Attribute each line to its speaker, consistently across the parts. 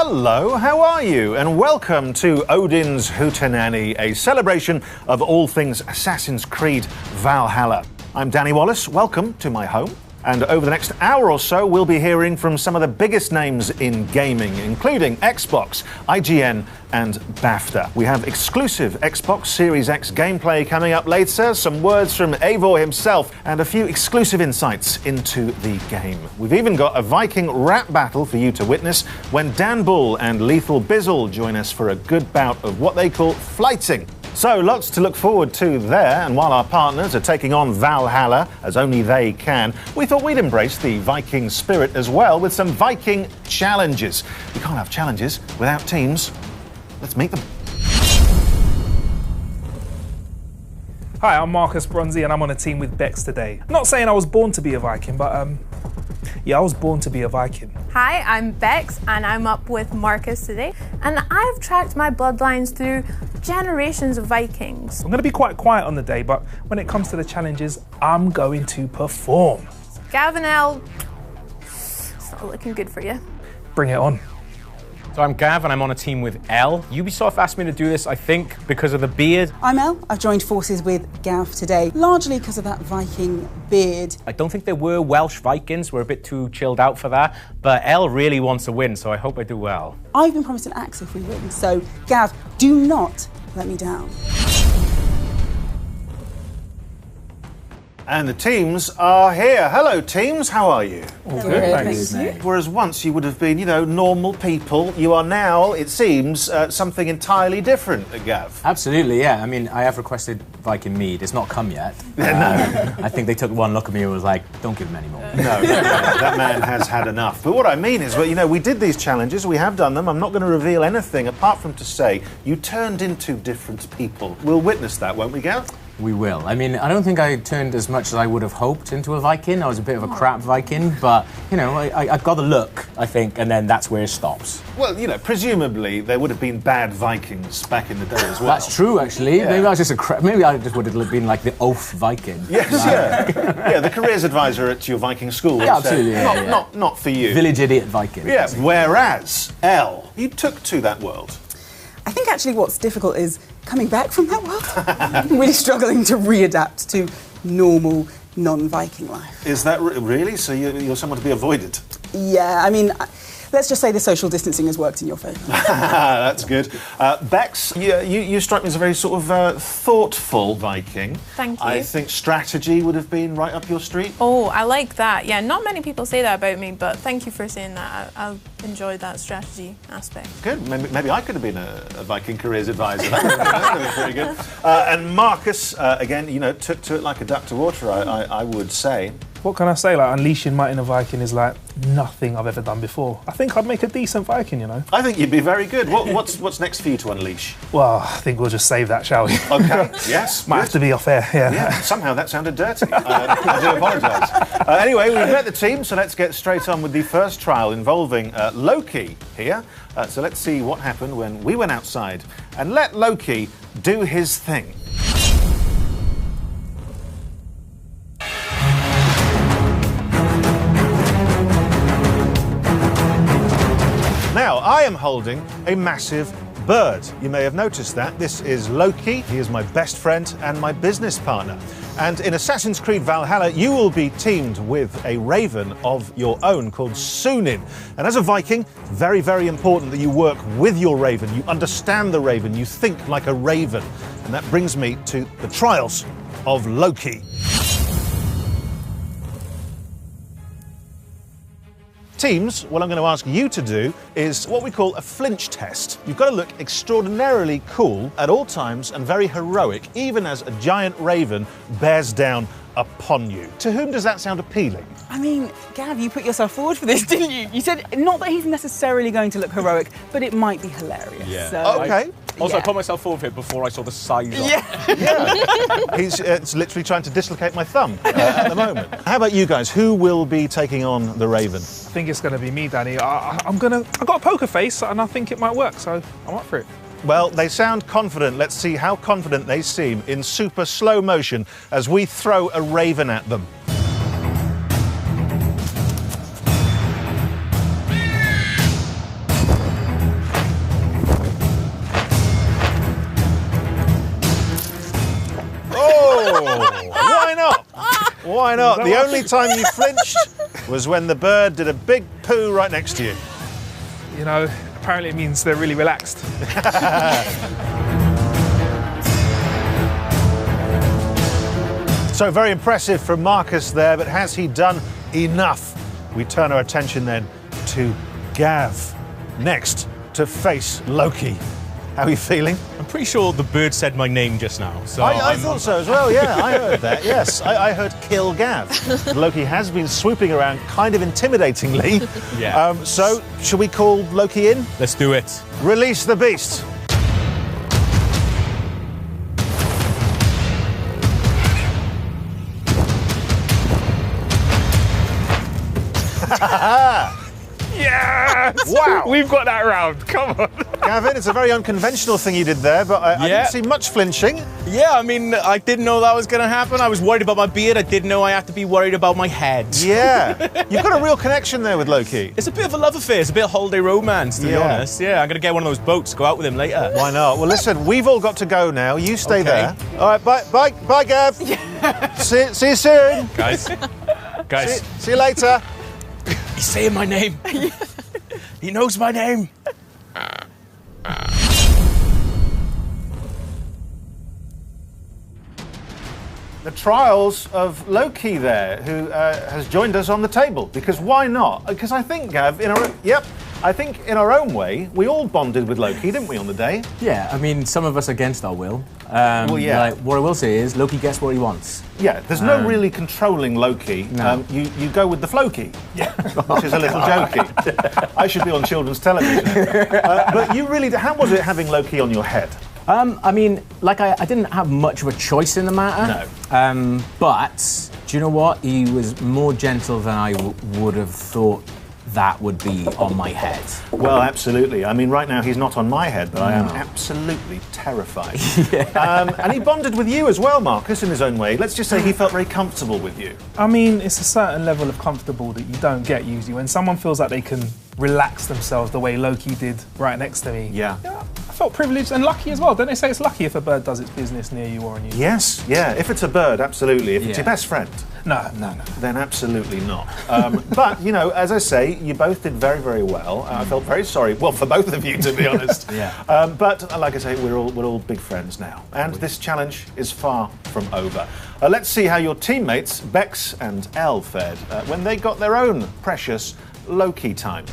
Speaker 1: Hello, how are you? And welcome to Odin's Hootenanny, a celebration of all things Assassin's Creed Valhalla. I'm Danny Wallace, welcome to my home. And over the next hour or so, we'll be hearing from some of the biggest names in gaming, including Xbox, IGN, and Bafta. We have exclusive Xbox Series X gameplay coming up later, some words from Eivor himself, and a few exclusive insights into the game. We've even got a Viking Rap Battle for you to witness when Dan Bull and Lethal Bizzle join us for a good bout of what they call flighting. So, lots to look forward to there, and while our partners are taking on Valhalla, as only they can, we thought we'd embrace the Viking spirit as well with some Viking challenges. We can't have challenges without teams. Let's meet them.
Speaker 2: Hi, I'm Marcus Bronzy and I'm on a team with Bex today. Not saying I was born to be a Viking, but yeah, I was born to be a Viking.
Speaker 3: Hi, I'm Bex and I'm up with Marcus today. And I've tracked my bloodlines through generations of Vikings.
Speaker 2: I'm going to be quite quiet on the day, but when it comes to the challenges, I'm going to perform.
Speaker 3: Gavin L, it's not looking good for you.
Speaker 2: Bring it on.
Speaker 4: So I'm Gav and I'm on a team with Elle. Ubisoft asked me to do this, I think, because of the beard.
Speaker 5: I'm Elle. I've joined forces with Gav today, largely because of that Viking beard.
Speaker 4: I don't think there were Welsh Vikings. We're a bit too chilled out for that. But Elle really wants to win, so I hope I do well.
Speaker 5: I've been promised an axe if we win, so Gav, do not let me down.
Speaker 1: And the teams are here. Hello, teams. How are you?
Speaker 2: All good, thanks.
Speaker 1: Whereas once you would have been, normal people, you are now, it seems, something entirely different, Gav.
Speaker 6: Absolutely, yeah. I mean, I have requested Viking mead. It's not come yet.
Speaker 1: No.
Speaker 6: I think they took one look at me and was like, don't give him any more.
Speaker 1: No, that man has had enough. But what I mean is, we did these challenges, we have done them. I'm not going to reveal anything apart from to say you turned into different people. We'll witness that, won't we, Gav?
Speaker 6: We will. I mean, I don't think I turned as much as I would have hoped into a Viking. I was a bit of a crap Viking, but, I got the look, I think, and then that's where it stops.
Speaker 1: Well, presumably there would have been bad Vikings back in the day as well.
Speaker 6: That's true, actually.
Speaker 1: Yeah.
Speaker 6: Maybe I was just maybe I just would have been like the oaf Viking.
Speaker 1: Yes, yeah, the careers advisor at your Viking school.
Speaker 6: Yeah, absolutely.
Speaker 1: Not for you.
Speaker 6: Village idiot Viking.
Speaker 1: Yeah, whereas, Elle, you took to that world.
Speaker 5: I think actually what's difficult is coming back from that world. I'm really struggling to readapt to normal, non-Viking life.
Speaker 1: Is that really? So you're someone to be avoided?
Speaker 5: Yeah, I mean, let's just say the social distancing has worked in your favour.
Speaker 1: That's good. Bex, you strike me as a very sort of thoughtful Viking.
Speaker 3: Thank you.
Speaker 1: I think strategy would have been right up your street.
Speaker 3: Oh, I like that. Yeah, not many people say that about me, but thank you for saying that. I enjoyed that strategy aspect.
Speaker 1: Good. Maybe I could have been a Viking careers advisor. That would have been pretty good. And Marcus, again, took to it like a duck to water, I would say.
Speaker 2: What can I say? Like, unleashing my inner Viking is like nothing I've ever done before. I think I'd make a decent Viking,
Speaker 1: I think you'd be very good. What's next for you to unleash?
Speaker 2: Well, I think we'll just save that, shall we?
Speaker 1: Okay, yes.
Speaker 2: Might have to be off air, yeah.
Speaker 1: Somehow that sounded dirty. I do apologise. Anyway, we've met the team, so let's get straight on with the first trial involving Loki here. So let's see what happened when we went outside and let Loki do his thing. Now, I am holding a massive bird. You may have noticed that. This is Loki. He is my best friend and my business partner. And in Assassin's Creed Valhalla, you will be teamed with a raven of your own called Sunin. And as a Viking, very, very important that you work with your raven. You understand the raven. You think like a raven. And that brings me to the trials of Loki. Teams, what I'm going to ask you to do is what we call a flinch test. You've got to look extraordinarily cool at all times and very heroic, even as a giant raven bears down upon you. To whom does that sound appealing?
Speaker 5: I mean, Gav, you put yourself forward for this, didn't you? You said not that he's necessarily going to look heroic, but it might be hilarious.
Speaker 6: Yeah.
Speaker 5: So,
Speaker 1: Okay.
Speaker 4: Also, I put myself forward for it before I saw the size of it.
Speaker 1: Yeah. He's literally trying to dislocate my thumb at the moment. How about you guys? Who will be taking on the raven?
Speaker 2: I think it's going to be me, Danny. I've got a poker face and I think it might work, so I'm up for it.
Speaker 1: Well, they sound confident. Let's see how confident they seem in super slow motion as we throw a raven at them. Why not? Why not? The only time you flinched was when the bird did a big poo right next to you.
Speaker 2: You know, apparently it means they're really relaxed.
Speaker 1: So very impressive from Marcus there, but has he done enough? We turn our attention then to Gav, next to face Loki. How are you feeling?
Speaker 7: I'm pretty sure the bird said my name just now. So
Speaker 1: I thought so as well, yeah, I heard that, yes. I heard kill Gav. Loki has been swooping around kind of intimidatingly.
Speaker 7: Yeah.
Speaker 1: So, should we call Loki in?
Speaker 7: Let's do it.
Speaker 1: Release the beast.
Speaker 2: Yes!
Speaker 1: Wow!
Speaker 2: We've got that round. Come on.
Speaker 1: Gavin, it's a very unconventional thing you did there, but I
Speaker 7: Yeah.
Speaker 1: didn't see much flinching.
Speaker 7: Yeah, I mean, I didn't know that was going to happen. I was worried about my beard. I didn't know I had to be worried about my head.
Speaker 1: Yeah, you've got a real connection there with Loki.
Speaker 7: It's a bit of a love affair. It's a bit of holiday romance, to be
Speaker 1: Yeah.
Speaker 7: honest. Yeah, I'm going to get one of those boats, go out with him later.
Speaker 1: Why not? Well, listen, we've all got to go now. You stay
Speaker 7: Okay.
Speaker 1: there. All right, bye, Gav. See you soon.
Speaker 7: Guys,
Speaker 1: See you later.
Speaker 7: he's saying my name. He knows my name.
Speaker 1: The trials of Loki there, who has joined us on the table. Because why not? Because I think, Gav, I think in our own way, we all bonded with Loki, didn't we, on the day?
Speaker 6: Yeah, I mean, some of us against our will.
Speaker 1: Well, yeah.
Speaker 6: Like, what I will say is, Loki gets what he wants.
Speaker 1: Yeah, there's no really controlling Loki.
Speaker 6: No.
Speaker 1: You go with the Floki, which is a little jokey. I should be on children's television. But you really, how was it having Loki on your head?
Speaker 6: I mean, like, I didn't have much of a choice in the matter.
Speaker 1: No.
Speaker 6: But, do you know what? He was more gentle than I would have thought that would be on my head.
Speaker 1: Well, absolutely. I mean, right now he's not on my head, but I am absolutely terrified. And he bonded with you as well, Marcus, in his own way. Let's just say he felt very comfortable with you.
Speaker 2: I mean, it's a certain level of comfortable that you don't get usually. When someone feels like they can relax themselves the way Loki did right next to me.
Speaker 1: Yeah.
Speaker 2: I felt privileged and lucky as well. Don't they say it's lucky if a bird does its business near you or on you?
Speaker 1: Yes, yeah. If it's a bird, absolutely. If it's your
Speaker 6: Yeah.
Speaker 1: best friend,
Speaker 2: No.
Speaker 1: then absolutely not. But, you know, as I say, you both did very, very well. I felt very sorry, well, for both of you, to be honest.
Speaker 6: Yeah.
Speaker 1: But, like I say, we're all big friends now. And this challenge is far from over. Let's see how your teammates, Bex and Elle, fared when they got their own precious Loki time.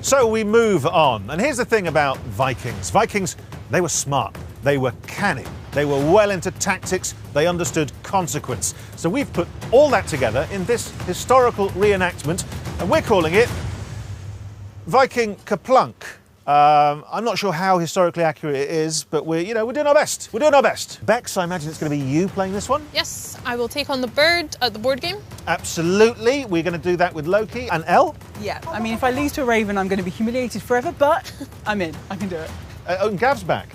Speaker 1: So we move on. And here's the thing about Vikings. Vikings, they were smart, they were canny, they were well into tactics, they understood consequence. So we've put all that together in this historical reenactment, and we're calling it Viking Ke-Plunk. I'm not sure how historically accurate it is, but we're doing our best. We're doing our best. Bex, I imagine it's going to be you playing this one?
Speaker 8: Yes, I will take on the bird at the board game.
Speaker 1: Absolutely. We're going to do that with Loki. And Elle?
Speaker 5: Yeah, I mean, if I lose to a raven, I'm going to be humiliated forever, but I'm in. I can do it.
Speaker 1: And Gav's back.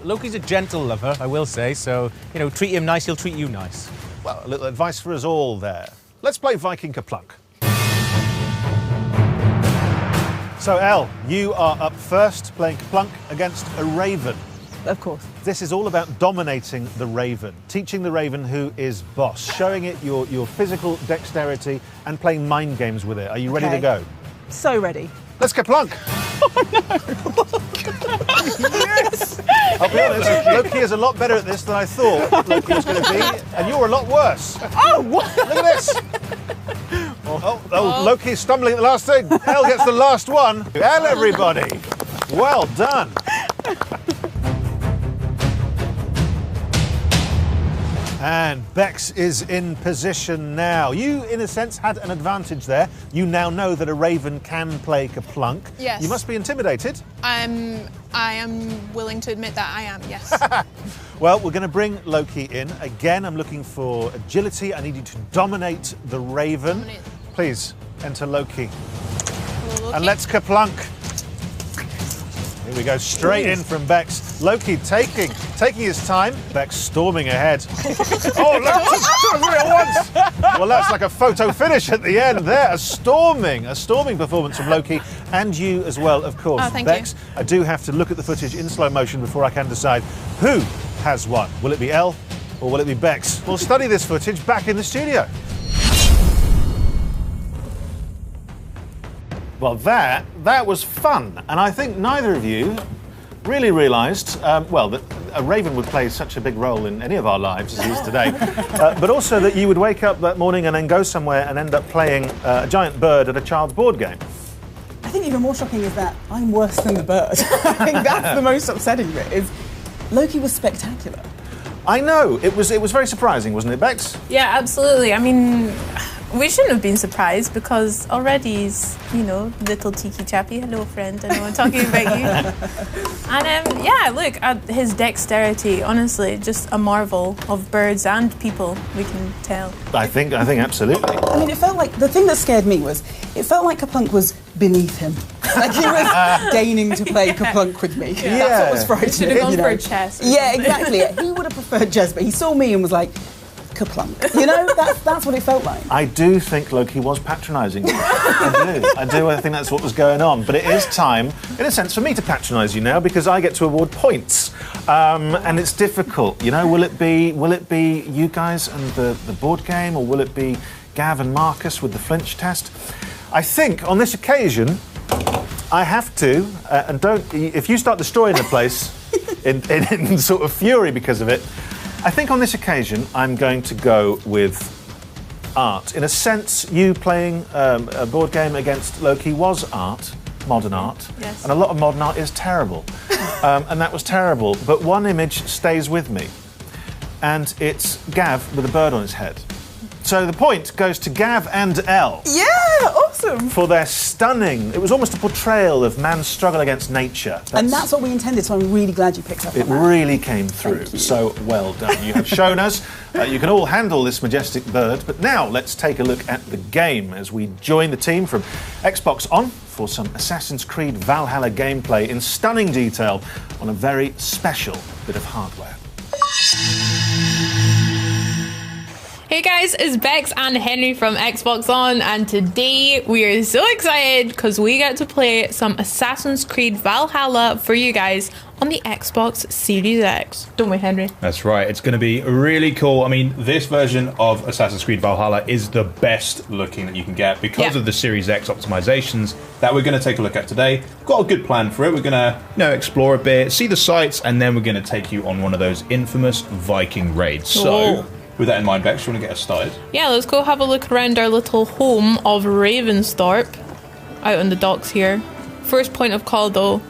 Speaker 7: Loki's a gentle lover, I will say. So, treat him nice, he'll treat you nice.
Speaker 1: Well, a little advice for us all there. Let's play Viking Ke-Plunk. So, Elle, you are up first, playing Ke-Plunk against a raven.
Speaker 5: Of course.
Speaker 1: This is all about dominating the raven, teaching the raven who is boss, showing it your physical dexterity and playing mind games with it. Are you ready to go?
Speaker 5: So ready.
Speaker 1: Let's Ke-Plunk!
Speaker 5: Yes!
Speaker 1: I'll be honest, Loki is a lot better at this than I thought Loki was going to be, and you're a lot worse.
Speaker 5: Oh, what?
Speaker 1: Look at this! Oh, Loki's stumbling at the last thing. Elle gets the last one. Elle, everybody! Well done! And Bex is in position now. You, in a sense, had an advantage there. You now know that a raven can play Ke-Plunk.
Speaker 8: Yes.
Speaker 1: You must be intimidated.
Speaker 8: I am willing to admit that I am, yes.
Speaker 1: Well, we're going to bring Loki in. Again, I'm looking for agility. I need you to dominate the raven. Please, enter Loki.
Speaker 8: Hello, Loki.
Speaker 1: And let's Ke-Plunk. Here we go, straight in from Bex. Loki taking his time. Bex storming ahead. Oh, look, 2 at once. Well, that's like a photo finish at the end there. A storming performance from Loki, and you as well, of course.
Speaker 8: Oh, thank
Speaker 1: Bex,
Speaker 8: you.
Speaker 1: I do have to look at the footage in slow motion before I can decide who has won. Will it be Elle or will it be Bex? We'll study this footage back in the studio. Well, that was fun, and I think neither of you really realised, that a raven would play such a big role in any of our lives as he is today, but also that you would wake up that morning and then go somewhere and end up playing a giant bird at a child's board game.
Speaker 5: I think even more shocking is that I'm worse than the bird. I think that's the most upsetting bit, is Loki was spectacular.
Speaker 1: I know, it was very surprising, wasn't it, Bex?
Speaker 3: Yeah, absolutely. I mean, we shouldn't have been surprised because already he's, little tiki chappy. Hello, friend. I know I'm talking about you. And look at his dexterity. Honestly, just a marvel of birds and people. We can tell.
Speaker 1: I think absolutely.
Speaker 5: I mean, it felt like the thing that scared me was it felt like Ke-Plunk was beneath him. Like he was deigning to play Ke-Plunk with me.
Speaker 1: Yeah.
Speaker 5: That's what was frightening.
Speaker 3: Should have gone for a chess.
Speaker 5: Yeah, exactly. He would have preferred chess, but he saw me and was like, Ke-Plunk. That's what it felt like.
Speaker 1: I do think Loki was patronising you. I do. I think that's what was going on. But it is time, in a sense, for me to patronise you now because I get to award points, and it's difficult. Will it be you guys and the board game, or will it be Gav and Marcus with the flinch test? I think on this occasion, I have to, and don't. If you start destroying the place in sort of fury because of it. I think on this occasion, I'm going to go with art. In a sense, you playing a board game against Loki was art, modern art.
Speaker 3: Yes.
Speaker 1: And a lot of modern art is terrible. And that was terrible. But one image stays with me. And it's Gav with a bird on his head. So the point goes to Gav and Elle.
Speaker 5: Yeah, awesome.
Speaker 1: For their stunning, it was almost a portrayal of man's struggle against nature.
Speaker 5: And that's what we intended, so I'm really glad you picked up on
Speaker 1: It
Speaker 5: that.
Speaker 1: really came through. So well done. You have shown us you can all handle this majestic bird. But now let's take a look at the game as we join the team from Xbox On for some Assassin's Creed Valhalla gameplay in stunning detail on a very special bit of hardware.
Speaker 8: Hey guys, it's Bex and Henry from Xbox On, and today we are so excited because we get to play some Assassin's Creed Valhalla for you guys on the Xbox Series X. Don't we, Henry?
Speaker 9: That's right. It's going to be really cool. I mean, this version of Assassin's Creed Valhalla is the best looking that you can get because of the Series X optimizations that we're going to take a look at today. We've got a good plan for it. We're going to, explore a bit, see the sights, and then we're going to take you on one of those infamous Viking raids. So, with that in mind, Bex, you want to get us started?
Speaker 8: Yeah, let's go have a look around our little home of Ravensthorpe out on the docks here. First point of call, though.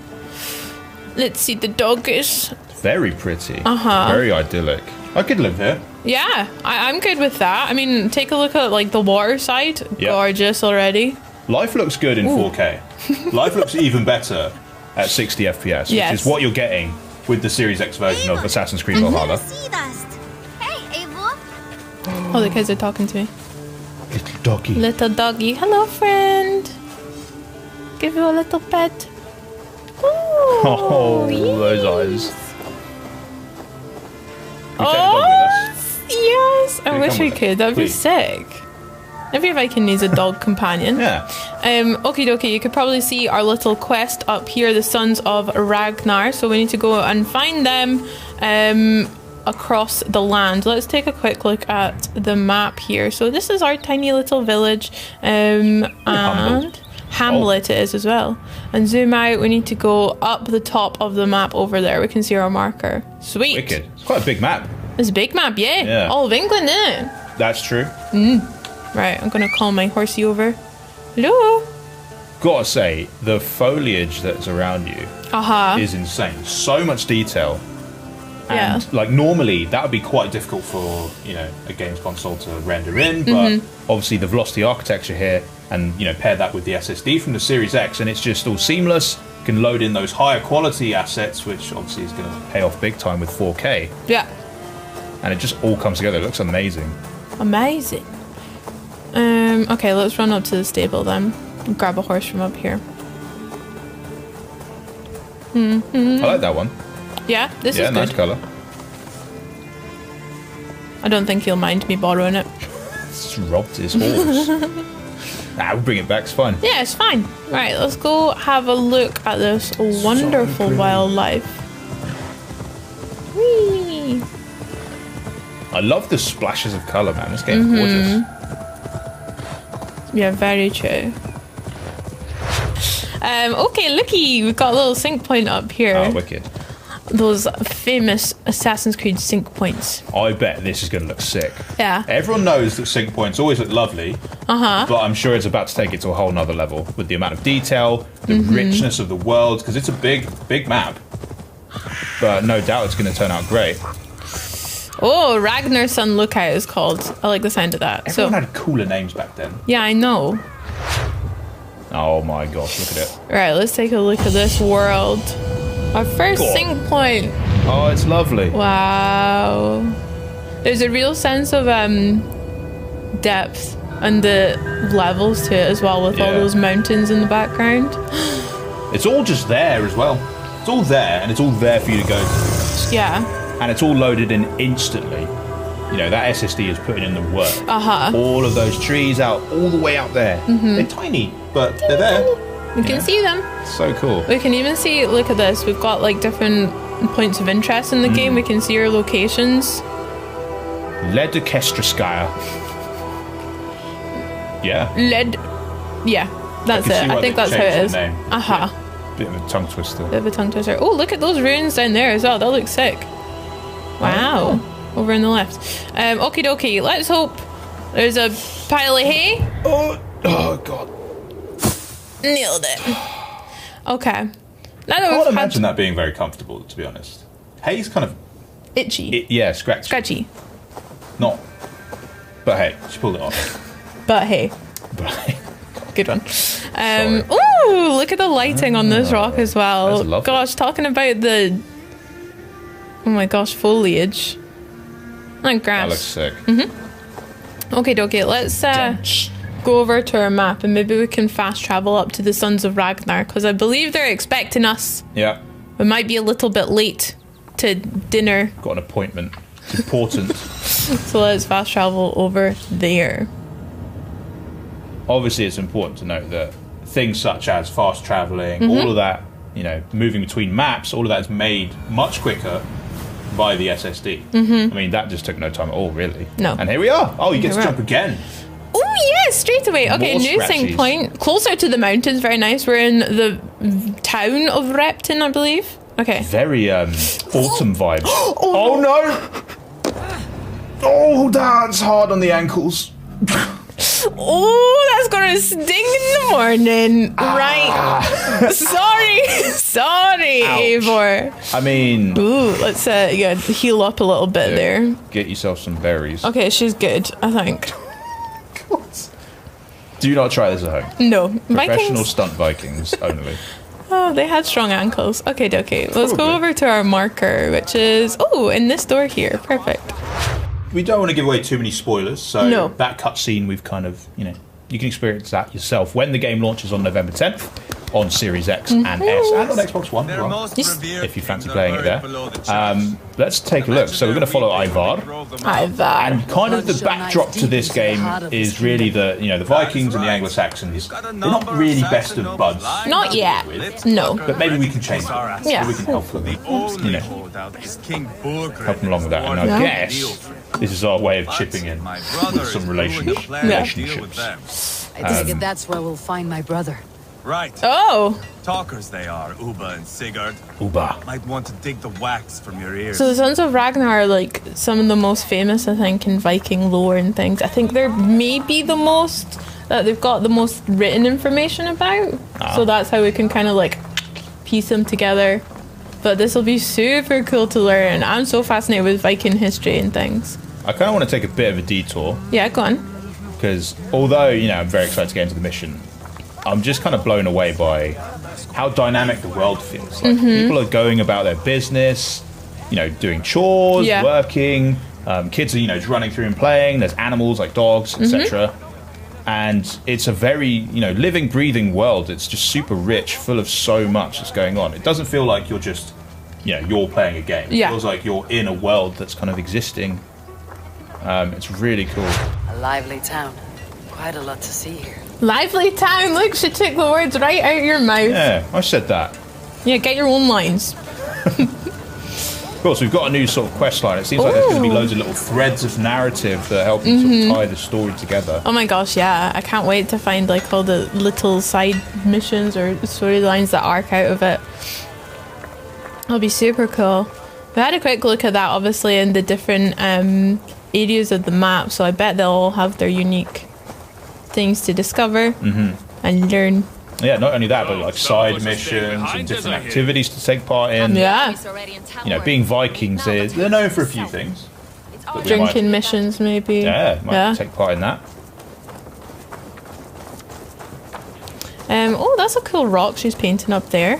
Speaker 8: Let's see the doggies.
Speaker 9: Very pretty. Very idyllic. I could live here.
Speaker 8: Yeah, I'm good with that. I mean, take a look at the water side.
Speaker 9: Yep.
Speaker 8: Gorgeous already.
Speaker 9: Life looks good in 4K. Life looks even better at 60 FPS, which is what you're getting with the Series X version of Assassin's Creed Valhalla.
Speaker 8: Oh, the kids are talking to me.
Speaker 9: Little doggy.
Speaker 8: Little doggy. Hello, friend. Give you a little pet.
Speaker 9: Oh, those eyes.
Speaker 8: Yes. I wish we could. That'd be sick. Maybe if I can use a dog companion.
Speaker 9: Yeah.
Speaker 8: Okie dokie, you could probably see our little quest up here, the Sons of Ragnar. So we need to go and find them across the land. Let's take a quick look at the map here. So this is our tiny little village. And Hamlet it is as well. And zoom out, we need to go up the top of the map over there. We can see our marker. Sweet.
Speaker 9: Wicked. It's quite a big map.
Speaker 8: It's a big map, yeah. All of England, isn't it?
Speaker 9: That's true.
Speaker 8: Right, I'm gonna call my horsey over. Hello.
Speaker 9: Gotta say, the foliage that's around you is insane. So much detail. And normally that would be quite difficult for a games console to render in, but obviously the velocity architecture here, and pair that with the SSD from the Series X, and it's just all seamless. You can load in those higher quality assets, which obviously is going to pay off big time with 4K.
Speaker 8: Yeah.
Speaker 9: And it just all comes together. It looks amazing.
Speaker 8: Amazing. Okay, let's run up to the stable then and grab a horse from up here.
Speaker 9: I like that one.
Speaker 8: Yeah, this is
Speaker 9: Yeah,
Speaker 8: good.
Speaker 9: nice colour.
Speaker 8: I don't think he'll mind me borrowing it.
Speaker 9: Just robbed his horse. We'll bring it back, it's fine.
Speaker 8: Yeah, it's fine. Right, let's go have a look at this wonderful wildlife. Whee!
Speaker 9: I love the splashes of colour, man. This game's gorgeous.
Speaker 8: Yeah, very true. Okay, looky, we've got a little sync point up here.
Speaker 9: Oh, wicked.
Speaker 8: Those famous Assassin's Creed sync points.
Speaker 9: I bet this is going to look sick.
Speaker 8: Yeah.
Speaker 9: Everyone knows that sync points always look lovely, but I'm sure it's about to take it to a whole nother level with the amount of detail, the richness of the world, because it's a big, big map. But no doubt it's going to turn out great.
Speaker 8: Oh, Ragnar's Sun Lookout is called. I like the sound of that.
Speaker 9: Everyone had cooler names back then.
Speaker 8: Yeah, I know.
Speaker 9: Oh my gosh, look at it.
Speaker 8: Right, let's take a look at this world. Our first sync point.
Speaker 9: Oh, it's lovely.
Speaker 8: Wow. There's a real sense of depth and the levels to it as well, with all those mountains in the background.
Speaker 9: It's all just there as well. It's all there, and it's all there for you to go to.
Speaker 8: Yeah.
Speaker 9: And it's all loaded in instantly. You know, that SSD is putting in the work. All of those trees out, all the way out there. They're tiny, but they're there.
Speaker 8: We can see them.
Speaker 9: So cool.
Speaker 8: We can even see, look at this, we've got like different points of interest in the game. We can see our locations.
Speaker 9: Ledokestraskaya. Yeah.
Speaker 8: Yeah, that's it. I think that's how it is.
Speaker 9: Bit of a tongue twister.
Speaker 8: Bit of a tongue twister. Oh, look at those ruins down there as well. That looks sick. Wow. Over on the left. Okie dokie. Let's hope there's a pile of hay.
Speaker 9: Oh God.
Speaker 8: Nailed it. Okay. Now that
Speaker 9: I can't imagine that being very comfortable, to be honest. Hay's kind of
Speaker 8: itchy.
Speaker 9: Scratchy. Not. But hey, she pulled it off.
Speaker 8: But hey. Good one. Ooh, look at the lighting on this rock as well. Gosh, talking about the foliage and grass.
Speaker 9: That looks sick.
Speaker 8: Okay, dokie. Let's go over to our map and maybe we can fast travel up to the Sons of Ragnar, because I believe they're expecting us.
Speaker 9: Yeah.
Speaker 8: We might be a little bit late to dinner.
Speaker 9: Got an appointment. It's important.
Speaker 8: So let's fast travel over there.
Speaker 9: Obviously, it's important to note that things such as fast traveling, all of that, you know, moving between maps, all of that is made much quicker by the SSD. I mean, that just took no time at all, really.
Speaker 8: No.
Speaker 9: And here we are. Oh, you get to jump again.
Speaker 8: Oh, yeah, straight away. Okay, new sync point. Closer to the mountains, very nice. We're in the town of Repton, I believe. Okay.
Speaker 9: Very autumn vibes. Oh, no! Oh, that's hard on the ankles.
Speaker 8: Oh, that's gonna sting in the morning. Right. Sorry, Eivor.
Speaker 9: I mean...
Speaker 8: Ooh, let's heal up a little bit there.
Speaker 9: Get yourself some berries.
Speaker 8: Okay, she's good, I think.
Speaker 9: Do not try this at home.
Speaker 8: No.
Speaker 9: Professional stunt Vikings only.
Speaker 8: Oh, they had strong ankles. Okay, let's go over to our marker, which is... Oh, in this door here. Perfect.
Speaker 9: We don't want to give away too many spoilers, so
Speaker 8: no.
Speaker 9: That cutscene we've kind of, you know, you can experience that yourself when the game launches on November 10th on Series X and S and on Xbox One as well, if you fancy playing it there. Let's take a look. So we're going to follow Ivar. And kind of the backdrop to this game is really the Vikings and the Anglo-Saxons. They're not really best of buds.
Speaker 8: Not yet. No.
Speaker 9: But maybe we can change that.
Speaker 8: Yeah.
Speaker 9: We can help them, help them along with that. And I guess this is our way of chipping in with some relationships.
Speaker 10: I think that's where we'll find my brother.
Speaker 11: Right.
Speaker 8: Oh.
Speaker 11: Talkers they are, Uba and Sigurd.
Speaker 9: Uba.
Speaker 11: Might want to dig the wax from your ears.
Speaker 8: So the Sons of Ragnar are like some of the most famous, I think, in Viking lore and things. I think they're maybe the most, that they've got the most written information about. So that's how we can kind of like piece them together. But this will be super cool to learn. I'm so fascinated with Viking history and things.
Speaker 9: I kind of want to take a bit of a detour.
Speaker 8: Yeah, go on.
Speaker 9: Because although, I'm very excited to get into the mission, I'm just kind of blown away by how dynamic the world feels. Like people are going about their business, doing chores, working. Kids are, just running through and playing. There's animals like dogs, etc. and it's a very, you know, living, breathing world. It's just super rich, full of so much that's going on. It doesn't feel like you're just, you know, you're playing a game. It feels like you're in a world that's kind of existing. It's really cool.
Speaker 10: A lively town. Quite a lot to see here.
Speaker 8: Lively town. Look, she took the words right out of your mouth.
Speaker 9: Yeah, I said that.
Speaker 8: Yeah, get your own lines.
Speaker 9: Of course, we've got a new sort of quest line. It seems like there's going to be loads of little threads of narrative that help you sort of tie the story together.
Speaker 8: Oh my gosh, yeah. I can't wait to find like all the little side missions or storylines that arc out of it. That'll be super cool. We had a quick look at that, obviously, in the different areas of the map, so I bet they'll all have their unique things to discover and learn.
Speaker 9: Yeah, not only that, but like side missions and different activities to take part in.
Speaker 8: Yeah.
Speaker 9: You know, being Vikings, they're known for a few things.
Speaker 8: Drinking missions, maybe.
Speaker 9: Yeah, might take part in that.
Speaker 8: Oh, that's a cool rock she's painting up there.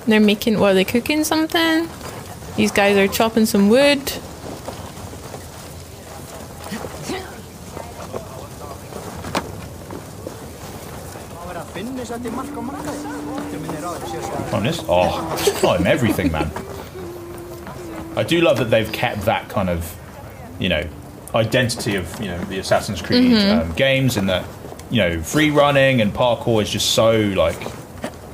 Speaker 8: They're making, what, are they cooking something? These guys are chopping some wood.
Speaker 9: Honest? Oh, I'm everything, man. I do love that they've kept that kind of, you know, identity of, you know, the Assassin's Creed games, and that, you know, free running and parkour is just so, like,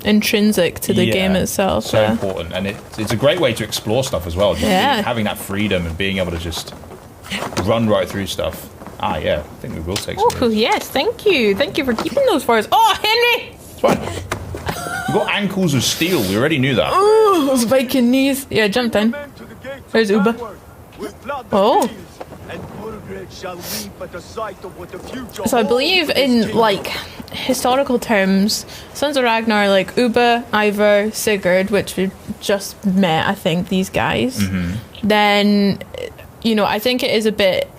Speaker 8: intrinsic to the game itself.
Speaker 9: So important, and it's a great way to explore stuff as well. Just having that freedom and being able to just run right through stuff. Ah, yeah, I think we will take some.
Speaker 8: Oh, yes, thank you. Thank you for keeping those for us. Oh, Henry!
Speaker 9: It's fine. We've got ankles of steel. We already knew that.
Speaker 8: Oh, those Viking knees. Yeah, jump down. Where's Uba? Oh. So I believe in, like, historical terms, Sons of Ragnar are like Uba, Ivar, Sigurd, which we just met, I think, these guys. Then, you know, I think it is a bit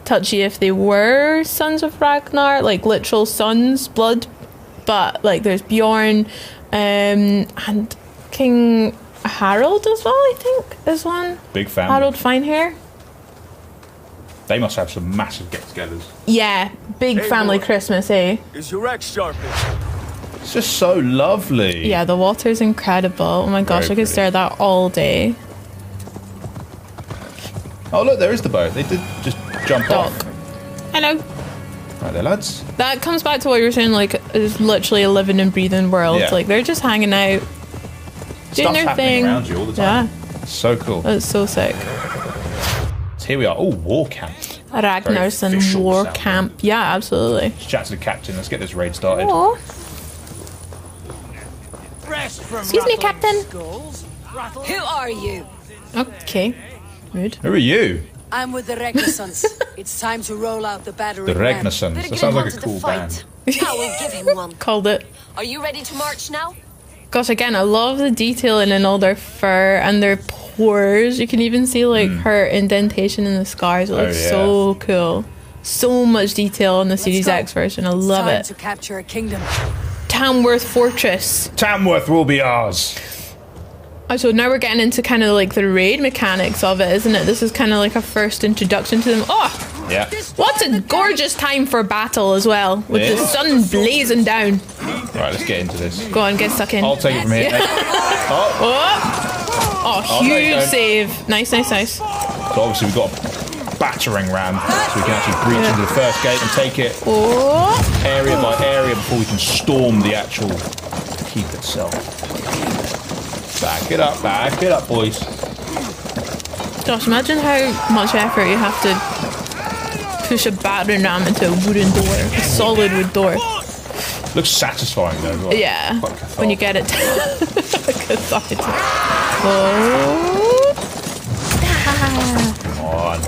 Speaker 8: touchy if they were Sons of Ragnar, like literal sons, blood, but like there's Bjorn and King Harold as well, I think, is one.
Speaker 9: Big family.
Speaker 8: Harold Finehair.
Speaker 9: They must have some massive get-togethers.
Speaker 8: Yeah, big family Christmas, eh?
Speaker 11: Is your axe sharpened?
Speaker 9: It's just so lovely.
Speaker 8: Yeah, the water's incredible. Oh my gosh, I could stare at that all day.
Speaker 9: Oh look, there is the boat. They did just jump off.
Speaker 8: Hello.
Speaker 9: Right there, lads.
Speaker 8: That comes back to what you were saying, like, it's literally a living and breathing world.
Speaker 9: Yeah.
Speaker 8: Like, they're just hanging out, doing their thing.
Speaker 9: Around you all the time.
Speaker 8: Yeah.
Speaker 9: So cool.
Speaker 8: That's so sick.
Speaker 9: So here we are. Oh, war camp.
Speaker 8: Ragnarsson war camp. Yeah, absolutely.
Speaker 9: Let's chat to the captain. Let's get this raid started.
Speaker 8: Aww. Excuse me, Captain.
Speaker 10: Who are you?
Speaker 8: Okay. Rude.
Speaker 9: Who are you?
Speaker 10: I'm with the Ragnarsons. It's time to roll out the battery.
Speaker 9: The Ragnarsons. That sounds like a cool band.
Speaker 10: I will give him one.
Speaker 8: Called it.
Speaker 10: Are you ready to march now?
Speaker 8: Gosh, again, I love the detailing in all their fur and their pores. You can even see like her indentation in the scars. It looks so cool. So much detail in the Series X version. I love it.
Speaker 10: To capture a kingdom.
Speaker 8: Tamworth Fortress.
Speaker 9: Tamworth will be ours.
Speaker 8: Oh, so now we're getting into kind of like the raid mechanics of it, isn't it? This is kind of like a first introduction to them. Oh!
Speaker 9: Yeah.
Speaker 8: What a gorgeous time for battle as well, with the sun blazing down.
Speaker 9: Right, let's get into this.
Speaker 8: Go on, get stuck in.
Speaker 9: I'll take it from here.
Speaker 8: Oh, huge save. Nice, nice, nice.
Speaker 9: So obviously we've got a battering ram, so we can actually breach into the first gate and take it area by area before we can storm the actual keep itself. Back it up, boys.
Speaker 8: Gosh, imagine how much effort you have to push a battering ram into a wooden door, a solid wood door.
Speaker 9: Looks satisfying though. Well.
Speaker 8: Yeah, when you get it. Cathartic.
Speaker 9: Oh. Come on.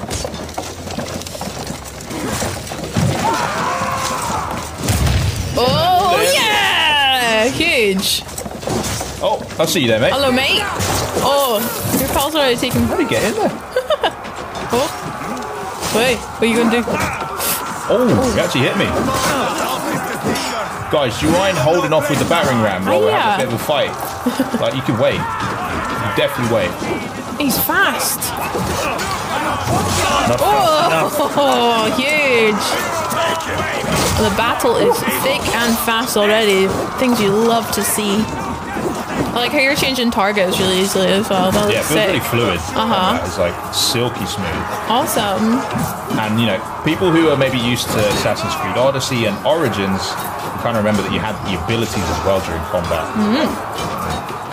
Speaker 8: Oh yeah, huge.
Speaker 9: Oh, I'll see you there, mate.
Speaker 8: Hello, mate. Oh, your pals are already taking.
Speaker 9: How do you get in there?
Speaker 8: Oh, wait, what are you gonna do?
Speaker 9: Oh, you actually hit me. Guys, do you mind holding off with the battering ram while we're having a bit of a fight? Like, you can wait. You definitely wait.
Speaker 8: He's fast.
Speaker 9: Not fast enough.
Speaker 8: Oh, huge. The battle is thick and fast already. Things you love to see. I like how you're changing targets really easily as well. That
Speaker 9: Yeah, it feels really fluid. It's like silky smooth.
Speaker 8: Awesome.
Speaker 9: And you know, people who are maybe used to Assassin's Creed Odyssey and Origins, you kind of remember that you had the abilities as well during combat.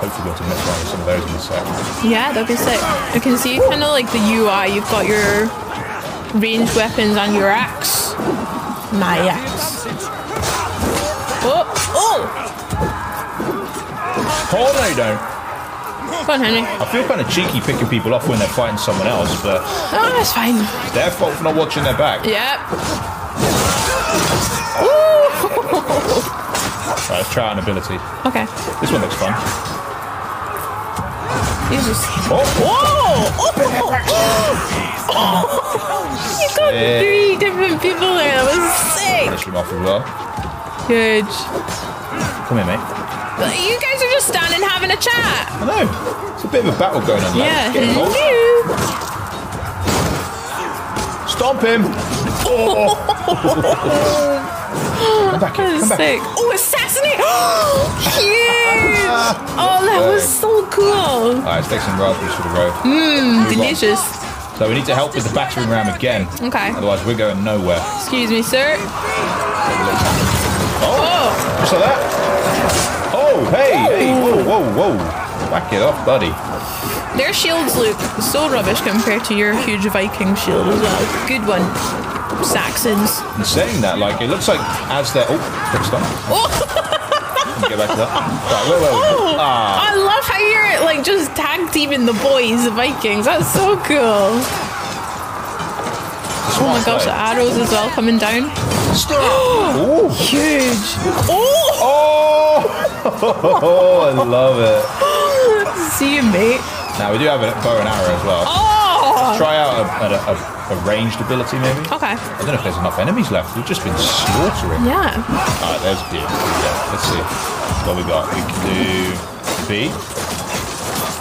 Speaker 9: Hopefully we'll be able to mess around with some of those in a sec.
Speaker 8: Yeah, that'd be sick. I can see kind of like the UI. You've got your ranged weapons and your axe. My axe. Oh!
Speaker 9: Oh, no, you don't.
Speaker 8: Go on, Henry.
Speaker 9: I feel kind of cheeky picking people off when they're fighting someone else, but
Speaker 8: Oh, that's fine.
Speaker 9: it's their fault for not watching their back.
Speaker 8: Yep.
Speaker 9: Right, let's try out an ability.
Speaker 8: Okay.
Speaker 9: This one looks fun.
Speaker 8: Jesus.
Speaker 9: Oh!
Speaker 8: You got 3 different people there. That was sick.
Speaker 9: Finish him off as well.
Speaker 8: Good.
Speaker 9: Come here, mate.
Speaker 8: You guys are just standing having a chat.
Speaker 9: I know. It's a bit of a battle going on.
Speaker 8: Yeah.
Speaker 9: Get involved. Stomp him. Oh. Come back here. Come back.
Speaker 8: Sick. Oh, assassinate! Huge! Oh, that was so cool.
Speaker 9: Alright, let's take some raspberries for the road.
Speaker 8: Delicious.
Speaker 9: So we need to help with the battering ram again.
Speaker 8: Okay.
Speaker 9: Otherwise, we're going nowhere.
Speaker 8: Excuse me, sir.
Speaker 9: Oh! Just like that. Oh, hey! Whoa. Back it off, buddy.
Speaker 8: Their shields look so rubbish compared to your huge Viking shield as well. Good one, Saxons.
Speaker 9: And saying that, like, it looks like as they're... Oh, quick stop. Let me get back to that. Right, where?
Speaker 8: I love how you're, like, just tag teaming the boys, the Vikings. That's so cool. Oh my gosh, the arrows as well coming down.
Speaker 9: Oh!
Speaker 8: Huge.
Speaker 9: Oh, I love it.
Speaker 8: See you, mate.
Speaker 9: Now, we do have a bow and arrow as well.
Speaker 8: Oh!
Speaker 9: Let's try out a ranged ability, maybe?
Speaker 8: Okay.
Speaker 9: I don't know if there's enough enemies left. We've just been slaughtering.
Speaker 8: Yeah.
Speaker 9: Alright, there's D. Yeah, let's see what we got. We can do B.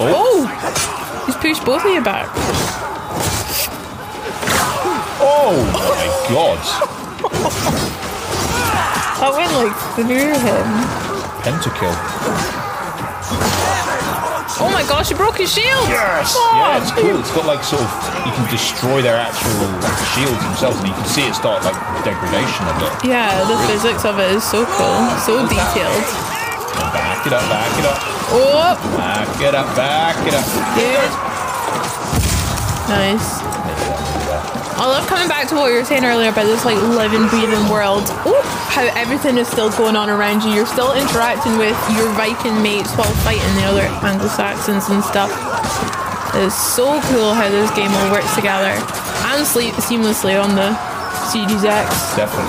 Speaker 8: Oh! He's pushed both of you back.
Speaker 9: Oh my god!
Speaker 8: That went like through him.
Speaker 9: Pentakill.
Speaker 8: Oh my gosh, you broke his shield!
Speaker 9: Yes!
Speaker 8: Oh,
Speaker 9: Yeah, it's cool. It's got like sort of, you can destroy their actual shields themselves and you can see it start like degradation of it.
Speaker 8: Yeah, the physics of it is so cool. So detailed.
Speaker 9: Back it up, back it up.
Speaker 8: Oh!
Speaker 9: Back it up, back it up.
Speaker 8: Good. Nice. I love coming back to what you were saying earlier about this like living, breathing world. Ooh, how everything is still going on around you. You're still interacting with your Viking mates while fighting the other Anglo-Saxons and stuff. It's so cool how this game all works together and seamlessly on the Series X.
Speaker 9: Definitely.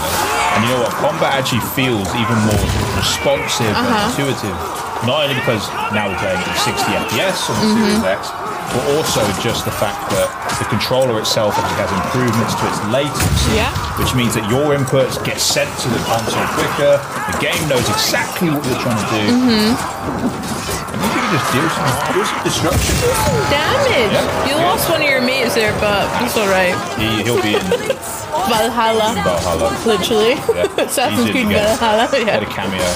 Speaker 9: And you know what? Combat actually feels even more responsive and intuitive. Not only because now we're playing at 60 FPS on the Series X, but also just the fact that the controller itself actually has improvements to its latency, which means that your inputs get sent to the console quicker. The game knows exactly what you're trying to do. And maybe you can just deal some disruption.
Speaker 8: Damage! You lost one of your mates there, but it's alright.
Speaker 9: He'll be in
Speaker 8: Valhalla. Literally.
Speaker 9: Yeah.
Speaker 8: Assassin's Creed Valhalla. Yeah.
Speaker 9: Had a cameo.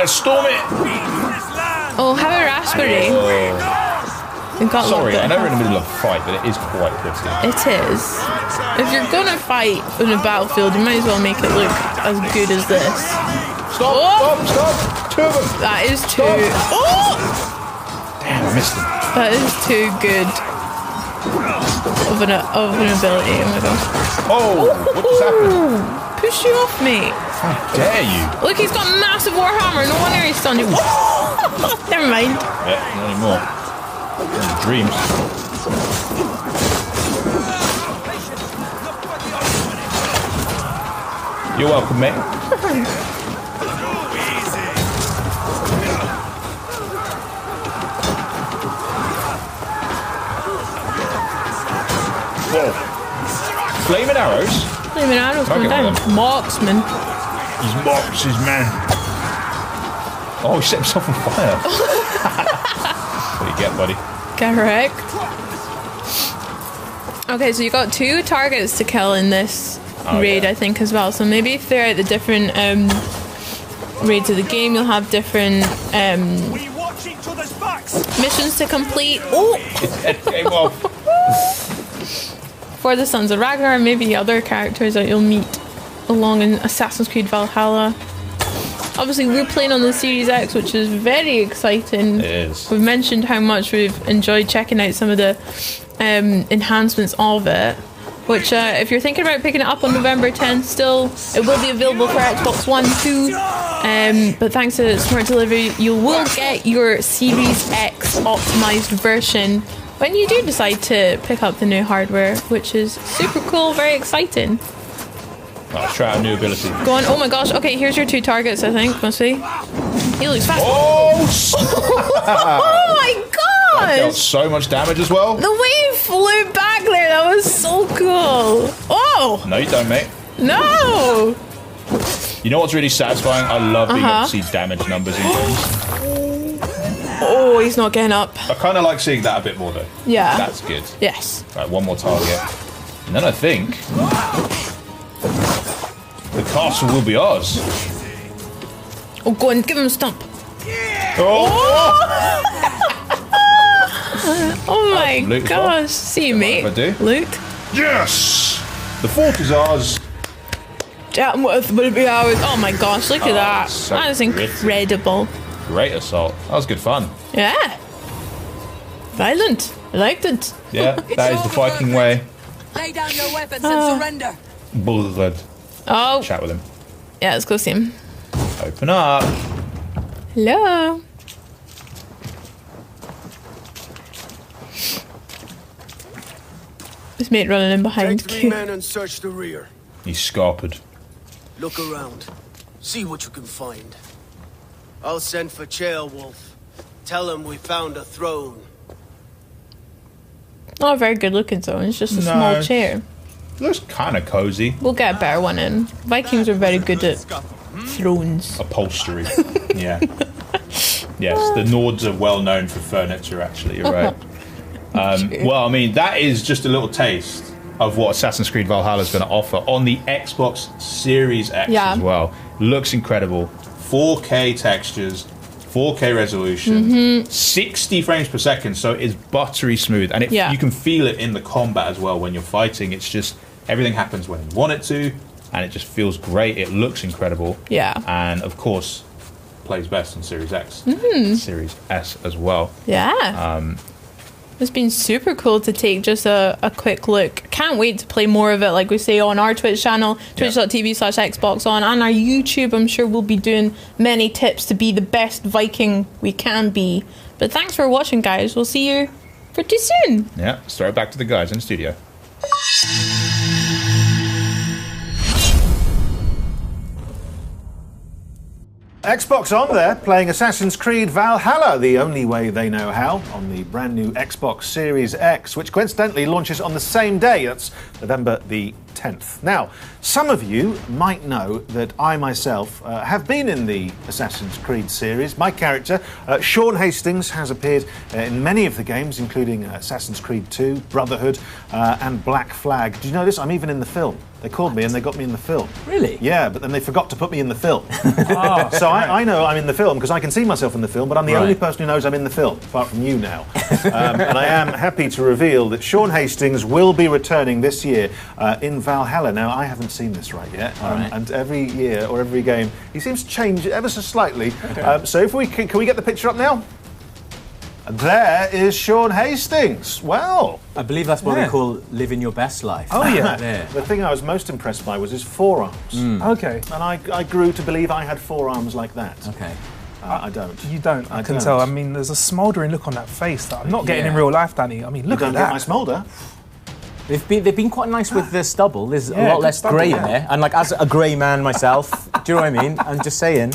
Speaker 9: Let's storm it!
Speaker 8: Oh, have a raspberry.
Speaker 9: Sorry, I know we're in the middle of a fight, but it is quite pretty.
Speaker 8: It is. If you're gonna fight in a battlefield, you might as well make it look as good as this.
Speaker 9: Stop! Two of them!
Speaker 8: That is too... Oh!
Speaker 9: Damn, I missed them.
Speaker 8: That is too good of an ability. Oh my gosh.
Speaker 9: Oh! What just happened?
Speaker 8: Push you off, mate.
Speaker 9: How dare you?
Speaker 8: Look, he's got a massive warhammer. No wonder he's stunned you. Oh! Never mind.
Speaker 9: Yeah, not anymore. Dreams. You're welcome, mate. Whoa. Flaming arrows?
Speaker 8: Flaming arrows coming down. Marksman.
Speaker 9: He's marks, man. Oh, he set himself on fire. What do you get, buddy?
Speaker 8: Correct. Okay, so you got 2 targets to kill in this raid, I think, as well. So maybe throughout the different raids of the game, you'll have different missions to complete. Oh! For the Sons of Ragnar, and maybe other characters that you'll meet along in Assassin's Creed Valhalla. Obviously, we're playing on the Series X, which is very exciting.
Speaker 9: It is.
Speaker 8: We've mentioned how much we've enjoyed checking out some of the enhancements of it. Which, if you're thinking about picking it up on November 10th, still, it will be available for Xbox One too. But thanks to Smart Delivery, you will get your Series X optimized version when you do decide to pick up the new hardware, which is super cool, very exciting.
Speaker 9: Let's try out a new ability.
Speaker 8: Go on. Oh my gosh. Okay, here's your 2 targets, I think. Must be. He looks fast. Oh my gosh!
Speaker 9: That dealt so much damage as well.
Speaker 8: The way he flew back there, that was so cool. Oh!
Speaker 9: No, you don't, mate.
Speaker 8: No!
Speaker 9: You know what's really satisfying? I love being able to see damage numbers in games.
Speaker 8: Oh, he's not getting up.
Speaker 9: I kind of like seeing that a bit more, though.
Speaker 8: Yeah.
Speaker 9: That's good.
Speaker 8: Yes.
Speaker 9: Right, one more target. And then I think the castle will be ours.
Speaker 8: Oh, go on, give him a stump.
Speaker 9: Oh!
Speaker 8: Oh my gosh.
Speaker 9: Well.
Speaker 8: See you, mate.
Speaker 9: I do.
Speaker 8: Loot.
Speaker 9: Yes! The fort is ours.
Speaker 8: Jamworth will be ours. Oh my gosh, look at that.
Speaker 9: So
Speaker 8: That is incredible.
Speaker 9: Great assault. That was good fun.
Speaker 8: Yeah. Violent. I liked it.
Speaker 9: Yeah, that is the Viking way.
Speaker 10: Lay down your weapons and surrender.
Speaker 9: Bullard.
Speaker 8: Oh.
Speaker 9: Chat with him.
Speaker 8: Yeah, let's go see him.
Speaker 9: Open up.
Speaker 8: Hello. His mate running in behind.
Speaker 12: Take 3 men and search the rear.
Speaker 9: He's scarpered.
Speaker 12: Look around. See what you can find. I'll send for Chaelwolf. Tell him we found a throne.
Speaker 8: Not a very good looking throne. It's just a small chair.
Speaker 9: Looks kind of cozy.
Speaker 8: We'll get a better one in. Vikings are very good at thrones.
Speaker 9: Upholstery. Yeah. Yes, the Nords are well known for furniture, actually. You're right. Well, I mean, that is just a little taste of what Assassin's Creed Valhalla is going to offer on the Xbox Series X as well. Looks incredible. 4K textures, 4K resolution, 60 frames per second, so it's buttery smooth. And you can feel it in the combat as well when you're fighting. It's just, everything happens when you want it to, and it just feels great. It looks incredible.
Speaker 8: Yeah.
Speaker 9: And, of course, plays best on Series X, Series S as well.
Speaker 8: Yeah. It's been super cool to take just a quick look. Can't wait to play more of it, like we say, on our Twitch channel, twitch.tv/Xbox on, and our YouTube. I'm sure we'll be doing many tips to be the best Viking we can be. But thanks for watching, guys. We'll see you pretty soon.
Speaker 9: Yeah, let's throw it back to the guys in the studio.
Speaker 1: Xbox on there, playing Assassin's Creed Valhalla the only way they know how, on the brand new Xbox Series X, which coincidentally launches on the same day. That's November the 10th. Now, some of you might know that I myself have been in the Assassin's Creed series. My character, Sean Hastings, has appeared in many of the games, including Assassin's Creed 2, Brotherhood, and Black Flag. Do you know this? I'm even in the film. They called me and they got me in the film.
Speaker 6: Really?
Speaker 1: Yeah, but then they forgot to put me in the film. So I know I'm in the film because I can see myself in the film, but I'm the only person who knows I'm in the film, apart from you now. And I am happy to reveal that Sean Hastings will be returning this year in Valhalla. Now, I haven't seen this yet, and every year or every game, he seems to change ever so slightly. Okay. So if we can we get the picture up now? There is Sean Hastings. Well,
Speaker 6: I believe that's what they call living your best life.
Speaker 2: Oh yeah.
Speaker 1: The thing I was most impressed by was his forearms.
Speaker 2: Okay.
Speaker 1: And I grew to believe I had forearms like that.
Speaker 6: Okay.
Speaker 1: I don't.
Speaker 2: You don't. I can tell. I mean, there's a smouldering look on that face that I'm not getting in real life, Danny. I mean, look at that.
Speaker 1: You don't get my smoulder.
Speaker 6: They've been quite nice with the stubble. There's a lot less grey in there. And like as a grey man myself, do you know what I mean? I'm just saying,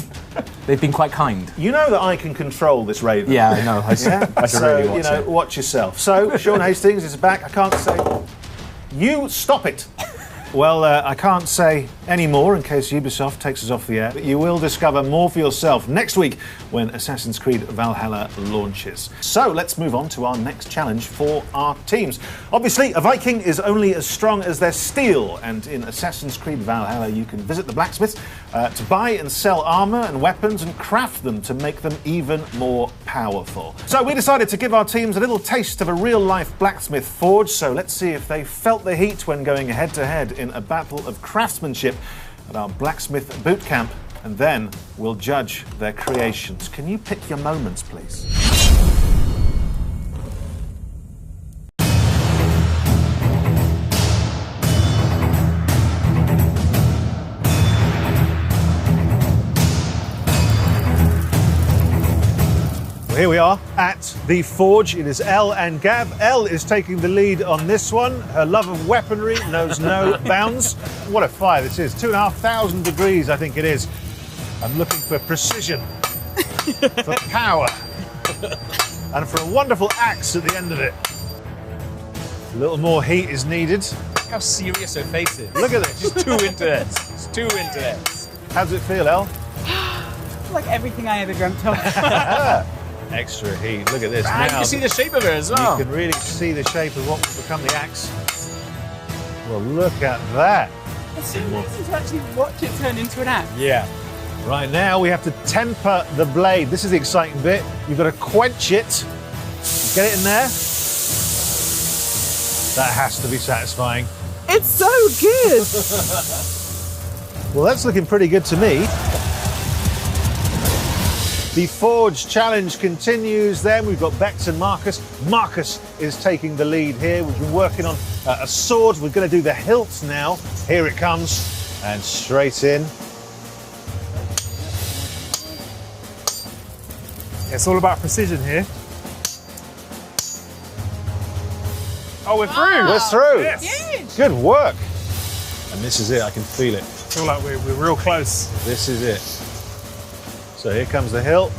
Speaker 6: they've been quite kind.
Speaker 1: You know that I can control this raven.
Speaker 6: Yeah, I know. I should really watch it.
Speaker 1: Watch yourself. So Sean Hastings is back. I can't say. You stop it. Well, I can't say anymore in case Ubisoft takes us off the air, but you will discover more for yourself next week when Assassin's Creed Valhalla launches. So let's move on to our next challenge for our teams. Obviously, a Viking is only as strong as their steel, and in Assassin's Creed Valhalla you can visit the Blacksmith to buy and sell armour and weapons and craft them to make them even more powerful. So we decided to give our teams a little taste of a real-life blacksmith forge, so let's see if they felt the heat when going head-to-head in a battle of craftsmanship at our blacksmith boot camp, and then we'll judge their creations. Can you pick your moments, please? Well, here we are at the forge. It is Elle and Gab. Elle is taking the lead on this one. Her love of weaponry knows no bounds. What a fire this is. 2,500 degrees, I think it is. I'm looking for precision, for power, and for a wonderful axe at the end of it. A little more heat is needed.
Speaker 6: Look how serious her face is.
Speaker 1: Look at this.
Speaker 6: She's too into this. She's too into this.
Speaker 1: How does it feel, Elle?
Speaker 5: Like everything I ever dreamt of.
Speaker 1: Extra heat. Look at this.
Speaker 6: And you can see the shape of her as well.
Speaker 1: You can really see the shape of what will become the axe. Well, look at that.
Speaker 5: It's so amazing to actually watch it turn into an axe.
Speaker 1: Yeah. Right now we have to temper the blade. This is the exciting bit. You've got to quench it. Get it in there. That has to be satisfying.
Speaker 5: It's so good.
Speaker 1: Well, that's looking pretty good to me. The Forge Challenge continues then. We've got Bex and Marcus. Marcus is taking the lead here. We've been working on a sword. We're going to do the hilt now. Here it comes. And straight in.
Speaker 2: It's all about precision here. Oh, we're through.
Speaker 1: We're through.
Speaker 2: Yes.
Speaker 1: Good work. And this is it. I can feel it.
Speaker 2: I feel like we're real close.
Speaker 1: This is it. So here comes the hilt.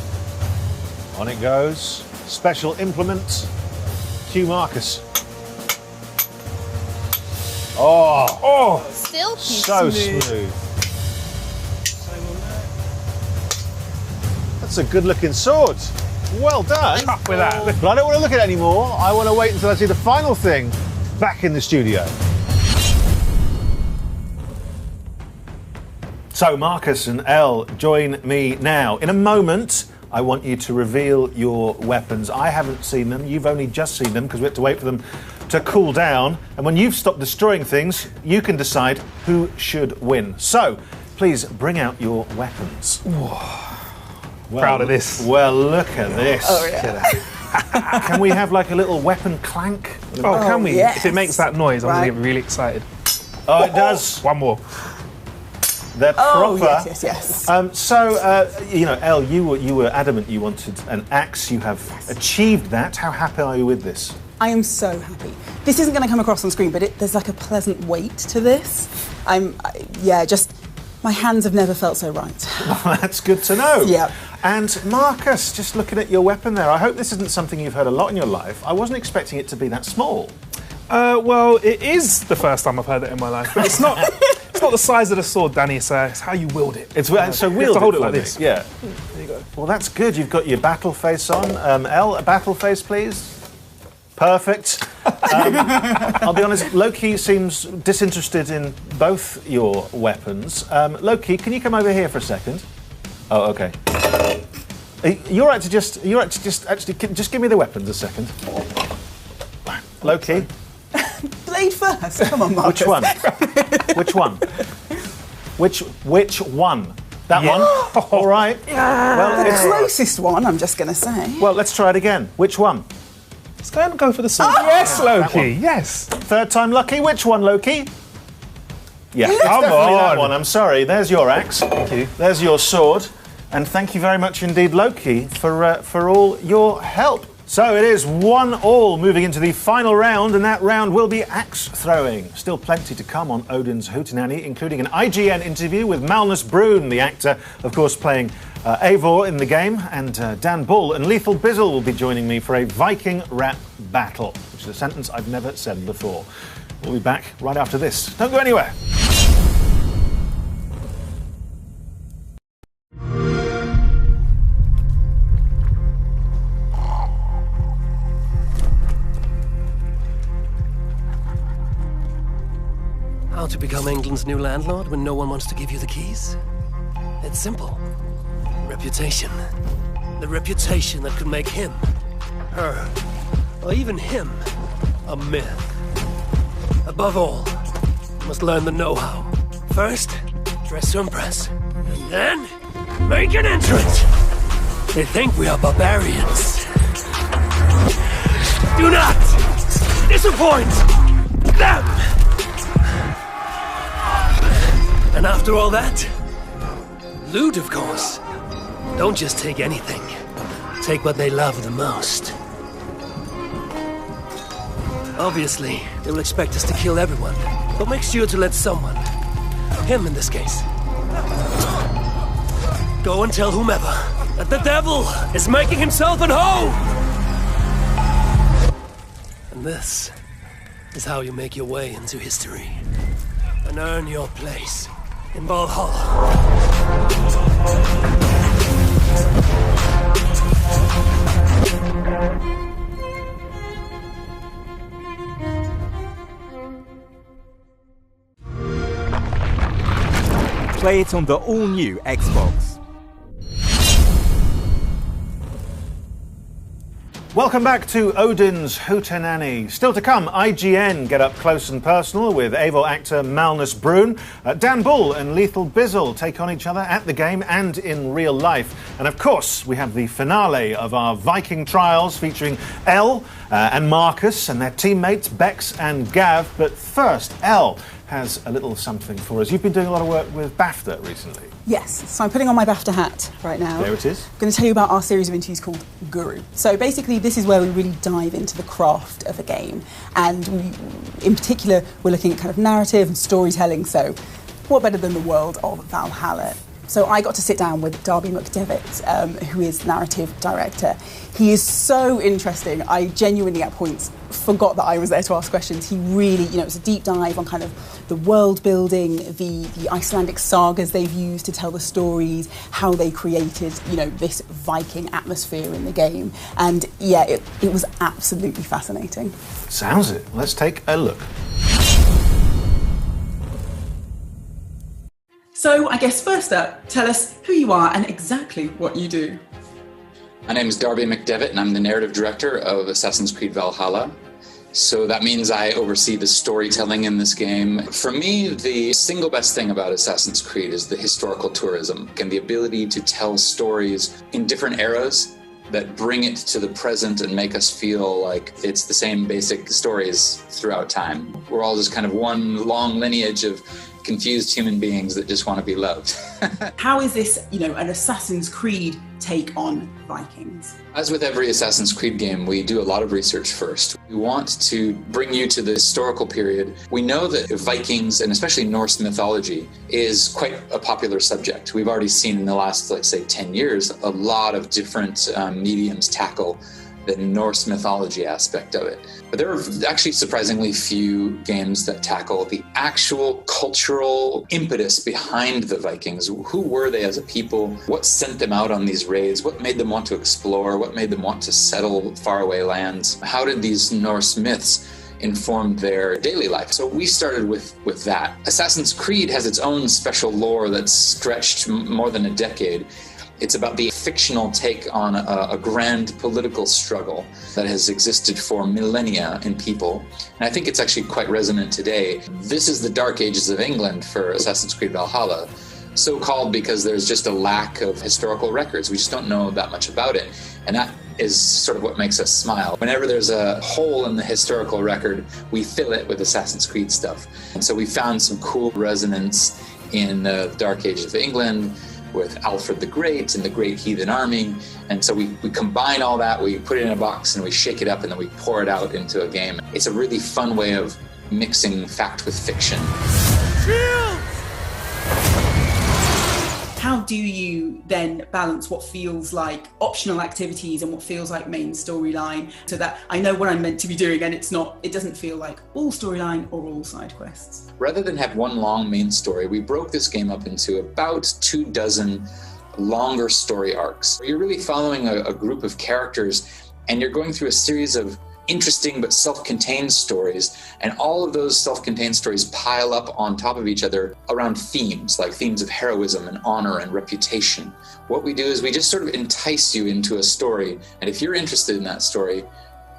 Speaker 1: On it goes. Special implement. Cue Marcus. Oh,
Speaker 3: Silky
Speaker 1: so
Speaker 3: smooth.
Speaker 1: smooth. That's a good-looking sword. Well done.
Speaker 2: Up with that.
Speaker 1: But I don't want to look at it anymore. I want to wait until I see the final thing back in the studio. So Marcus and Elle, join me now. In a moment, I want you to reveal your weapons. I haven't seen them. You've only just seen them because we had to wait for them to cool down. And when you've stopped destroying things, you can decide who should win. So please bring out your weapons. Well,
Speaker 2: Proud of this.
Speaker 1: Well, look at this.
Speaker 5: Oh, yeah.
Speaker 1: Can we have like a little weapon clank?
Speaker 2: Oh, can we?
Speaker 5: yes.
Speaker 2: If it makes that noise, I'm
Speaker 5: Right.
Speaker 2: going to get really excited.
Speaker 1: Oh, it does.
Speaker 2: One more.
Speaker 1: They're
Speaker 5: Oh,
Speaker 1: proper.
Speaker 5: yes.
Speaker 1: You know, Elle, you were adamant you wanted an axe. You have achieved that. How happy are you with this?
Speaker 5: I am so happy. This isn't going to come across on screen, but there's like a pleasant weight to this. My hands have never felt so right.
Speaker 1: Well, that's good to know.
Speaker 5: Yeah.
Speaker 1: And Marcus, just looking at your weapon there, I hope this isn't something you've heard a lot in your life. I wasn't expecting it to be that small.
Speaker 2: Well, it is the first time I've heard it in my life, but it's not. It's not the size of the sword, Danny. It's how you wield it.
Speaker 1: It's so
Speaker 2: you have
Speaker 1: wield
Speaker 2: to hold it
Speaker 1: for
Speaker 2: like
Speaker 1: me.
Speaker 2: this.
Speaker 1: Yeah.
Speaker 2: There you go.
Speaker 1: Well, that's good. You've got your battle face on. Elle, a battle face, please. Perfect. I'll be honest, Loki seems disinterested in both your weapons. Loki, can you come over here for a second? Oh, okay. You're right to just give me the weapons a second. Loki.
Speaker 5: Blade first. Come on, Marcus.
Speaker 1: Which one? Which one? Which one? That one? All right. Well,
Speaker 5: The closest one, I'm just going to say.
Speaker 1: well, let's try it again. Which one?
Speaker 2: Let's go and go for the sword. Yes, Loki. Yes.
Speaker 1: Third time lucky. Which one, Loki? Yeah, it's
Speaker 2: Come
Speaker 1: definitely that
Speaker 2: on.
Speaker 1: one. I'm sorry. There's your axe.
Speaker 2: Thank you.
Speaker 1: There's your sword. And thank you very much indeed, Loki, for all your help. So it is 1-1 moving into the final round, and that round will be axe throwing. Still plenty to come on Odin's Hootenanny, including an IGN interview with Malnus Brune, the actor, of course, playing Eivor in the game, and Dan Bull and Lethal Bizzle will be joining me for a Viking Rap Battle, which is a sentence I've never said before. We'll be back right after this. Don't go anywhere.
Speaker 12: to become England's new landlord when no one wants to give you the keys? It's simple. Reputation. The reputation that could make him, her, or even him, a myth. Above all, you must learn the know-how. First, dress to impress. And then, make an entrance. They think we are barbarians. Do not disappoint them! And after all that, loot, of course. Don't just take anything. Take what they love the most. Obviously, they will expect us to kill everyone, but make sure to let someone, him in this case, go and tell whomever that the devil is making himself at home! And this is how you make your way into history and earn your place in Valhalla.
Speaker 13: Play it on the all-new Xbox.
Speaker 1: Welcome back to Odin's Hootenanny. Still to come, IGN get up close and personal with Evo actor Malnus Brun. Dan Bull and Lethal Bizzle take on each other at the game and in real life. And of course, we have the finale of our Viking trials featuring Elle and Marcus and their teammates Bex and Gav. But first, Elle has a little something for us. You've been doing a lot of work with Bafta recently.
Speaker 5: Yes, so I'm putting on my Bafta hat right now.
Speaker 1: There it is.
Speaker 5: I'm going to tell you about our series of interviews called Guru. So basically, this is where we really dive into the craft of a game. And in particular, we're looking at kind of narrative and storytelling. So what better than the world of Valhalla? So I got to sit down with Darby McDevitt, who is narrative director. He is so interesting. I genuinely, at points, forgot that I was there to ask questions. He really, it's a deep dive on kind of the world building, the Icelandic sagas they've used to tell the stories, how they created, this Viking atmosphere in the game. And yeah, it was absolutely fascinating.
Speaker 1: Sounds it. Let's take a look.
Speaker 5: So I guess first up, tell us who you are and exactly what you do.
Speaker 14: My name is Darby McDevitt and I'm the narrative director of Assassin's Creed Valhalla. So that means I oversee the storytelling in this game. For me, the single best thing about Assassin's Creed is the historical tourism and the ability to tell stories in different eras that bring it to the present and make us feel like it's the same basic stories throughout time. We're all just kind of one long lineage of confused human beings that just want to be loved.
Speaker 5: How is this, an Assassin's Creed take on Vikings?
Speaker 14: As with every Assassin's Creed game, we do a lot of research first. We want to bring you to the historical period. We know that Vikings, and especially Norse mythology, is quite a popular subject. We've already seen in the last, let's say, 10 years, a lot of different mediums tackle the Norse mythology aspect of it. But there are actually surprisingly few games that tackle the actual cultural impetus behind the Vikings. Who were they as a people? What sent them out on these raids? What made them want to explore? What made them want to settle faraway lands? How did these Norse myths inform their daily life? So we started with that. Assassin's Creed has its own special lore that's stretched more than a decade. It's about the fictional take on a grand political struggle that has existed for millennia in people. And I think it's actually quite resonant today. This is the dark ages of England for Assassin's Creed Valhalla, so called because there's just a lack of historical records. We just don't know that much about it. And that is sort of what makes us smile. Whenever there's a hole in the historical record, we fill it with Assassin's Creed stuff. And so we found some cool resonance in the dark ages of England, with Alfred the Great and the Great Heathen Army. And so we combine all that, we put it in a box and we shake it up and then we pour it out into a game. It's a really fun way of mixing fact with fiction.
Speaker 5: How do you then balance what feels like optional activities and what feels like main storyline so that I know what I'm meant to be doing and it doesn't feel like all storyline or all side quests?
Speaker 14: Rather than have one long main story, we broke this game up into about 24 longer story arcs. You're really following a group of characters and you're going through a series of interesting but self-contained stories, and all of those self-contained stories pile up on top of each other around themes, like themes of heroism and honor and reputation. What we do is we just sort of entice you into a story, and if you're interested in that story,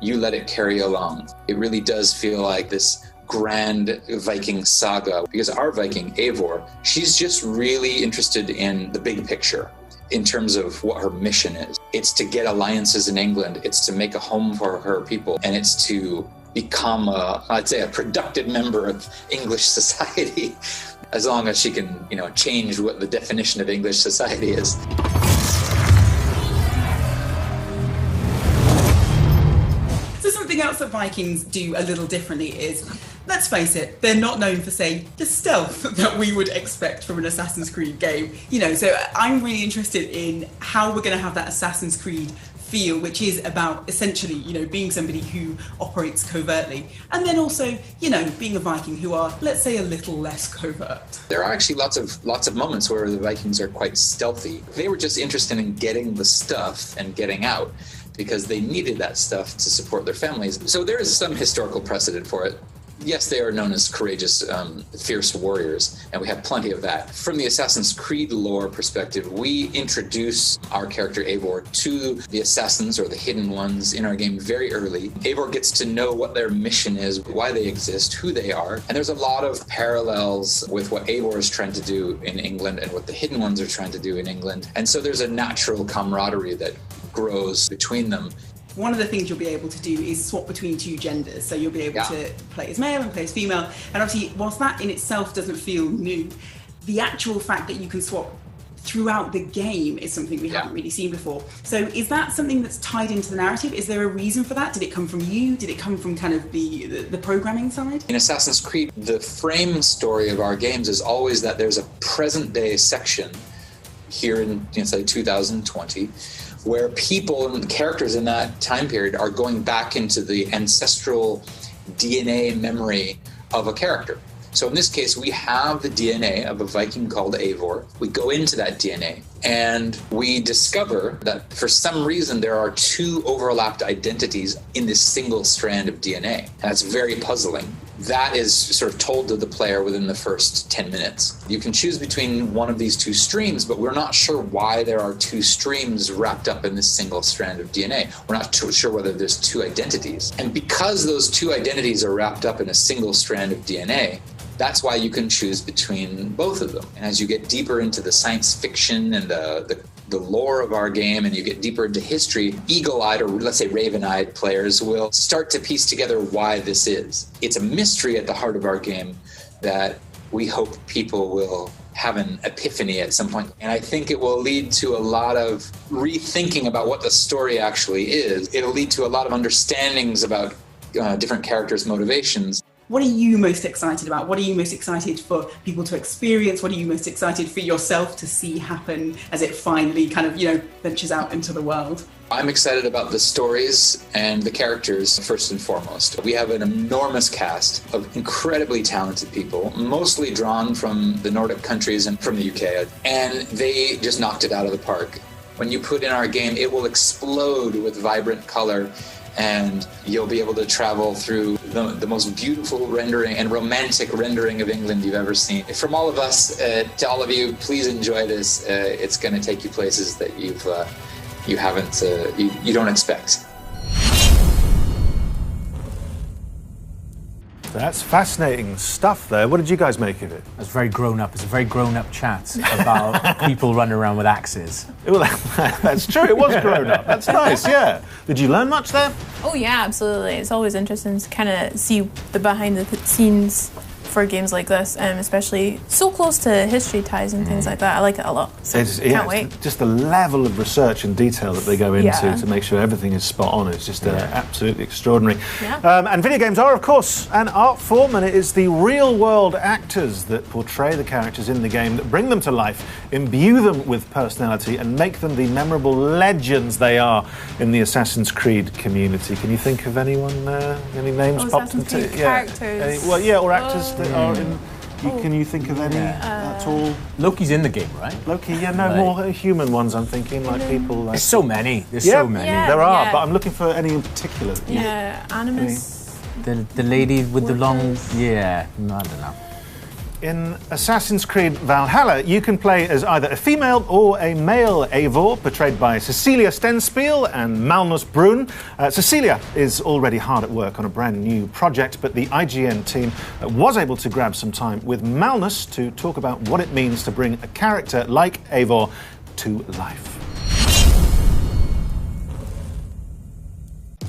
Speaker 14: you let it carry you along. It really does feel like this grand Viking saga, because our Viking, Eivor, she's just really interested in the big picture in terms of what her mission is. It's to get alliances in England, it's to make a home for her people, and it's to become I'd say a productive member of English society, as long as she can, change what the definition of English society is.
Speaker 5: So something else that Vikings do a little differently is, let's face it, they're not known for, say, the stealth that we would expect from an Assassin's Creed game. So I'm really interested in how we're going to have that Assassin's Creed feel, which is about essentially, being somebody who operates covertly, and then also, being a Viking who are, let's say, a little less covert. There are actually lots of moments where the Vikings are quite stealthy. They were just interested in getting the stuff and getting out, because they needed that stuff to support their families. So there is some historical precedent for it. Yes, they are known as courageous, fierce warriors, and we have plenty of that. From the Assassin's Creed lore perspective, we introduce our character Eivor to the assassins, or the hidden ones, in our game very early. Eivor gets to know what their mission is, why they exist, who they are, and there's a lot of parallels with what Eivor is trying to do in England and what the hidden ones are trying to do in England. And so there's a natural camaraderie that grows between them. One of the things you'll be able to do is swap between two genders. So you'll be able to play as male and play as female. And obviously, whilst that in itself doesn't feel new, the actual fact that you can swap throughout the game is something we haven't really seen before. So is that something that's tied into the narrative? Is there a reason for that? Did it come from you? Did it come from kind of the programming side? In Assassin's Creed, the frame story of our games is always that there's a present day section here in, say, 2020, where people and characters in that time period are going back into the ancestral DNA memory of a character. So in this case, we have the DNA of a Viking called Eivor. We go into that DNA and we discover that for some reason there are two overlapped identities in this single strand of DNA. And that's very puzzling. That is sort of told to the player within the first 10 minutes. You can choose between one of these two streams, but we're not sure why there are two streams wrapped up in this single strand of DNA. We're not too sure whether there's two identities. And because those two identities are wrapped up in a single strand of DNA, that's why you can choose between both of them. And as you get deeper into the science fiction and the lore of our game, and you get deeper into history, eagle-eyed, or let's say raven-eyed players will start to piece together why this is. It's a mystery at the heart of our game that we hope people will have an epiphany at some point. And I think it will lead to a lot of rethinking about what the story actually is. It'll lead to a lot of understandings about different characters' motivations. What are you most excited about? What are you most excited for people to experience? What are you most excited for yourself to see happen as it finally kind of, ventures out into the world? I'm excited about the stories and the characters, first and foremost. We have an enormous cast of incredibly talented people, mostly drawn from the Nordic countries and from the UK, and they just knocked it out of the park. When you put in our game, it will explode with vibrant color, and you'll be able to travel through the most beautiful rendering and romantic rendering of England you've ever seen. From all of us to all of you, please enjoy this. It's going to take you places that you don't expect.
Speaker 1: That's fascinating stuff there. What did you guys make of it?
Speaker 6: It's very grown up. It's a very grown up chat about people running around with axes.
Speaker 1: Well, that's true. It was grown up. That's nice, yeah. Did you learn much there?
Speaker 3: Oh, yeah, absolutely. It's always interesting to kind of see the behind the scenes for games like this, especially so close to history ties and things like that. I like it a lot. So can't wait.
Speaker 1: Just the level of research and detail that they go into to make sure everything is spot on. It's just absolutely extraordinary.
Speaker 3: Yeah.
Speaker 1: And video games are, of course, an art form, and it is the real-world actors that portray the characters in the game that bring them to life, imbue them with personality, and make them the memorable legends they are in the Assassin's Creed community. Can you think of anyone? Any names popped
Speaker 3: into characters?
Speaker 1: or actors that are Can you think of any at all?
Speaker 6: Loki's in the game, right?
Speaker 1: Loki, more human ones. I'm thinking, like people. Like...
Speaker 6: There's so many. So many.
Speaker 1: There are, but I'm looking for any in particular.
Speaker 3: Animus.
Speaker 6: The lady with the long. Yeah, I don't know.
Speaker 1: In Assassin's Creed Valhalla, you can play as either a female or a male Eivor, portrayed by Cecilia Stenspiel and Magnus Brun. Cecilia is already hard at work on a brand new project, but the IGN team was able to grab some time with Magnus to talk about what it means to bring a character like Eivor to life.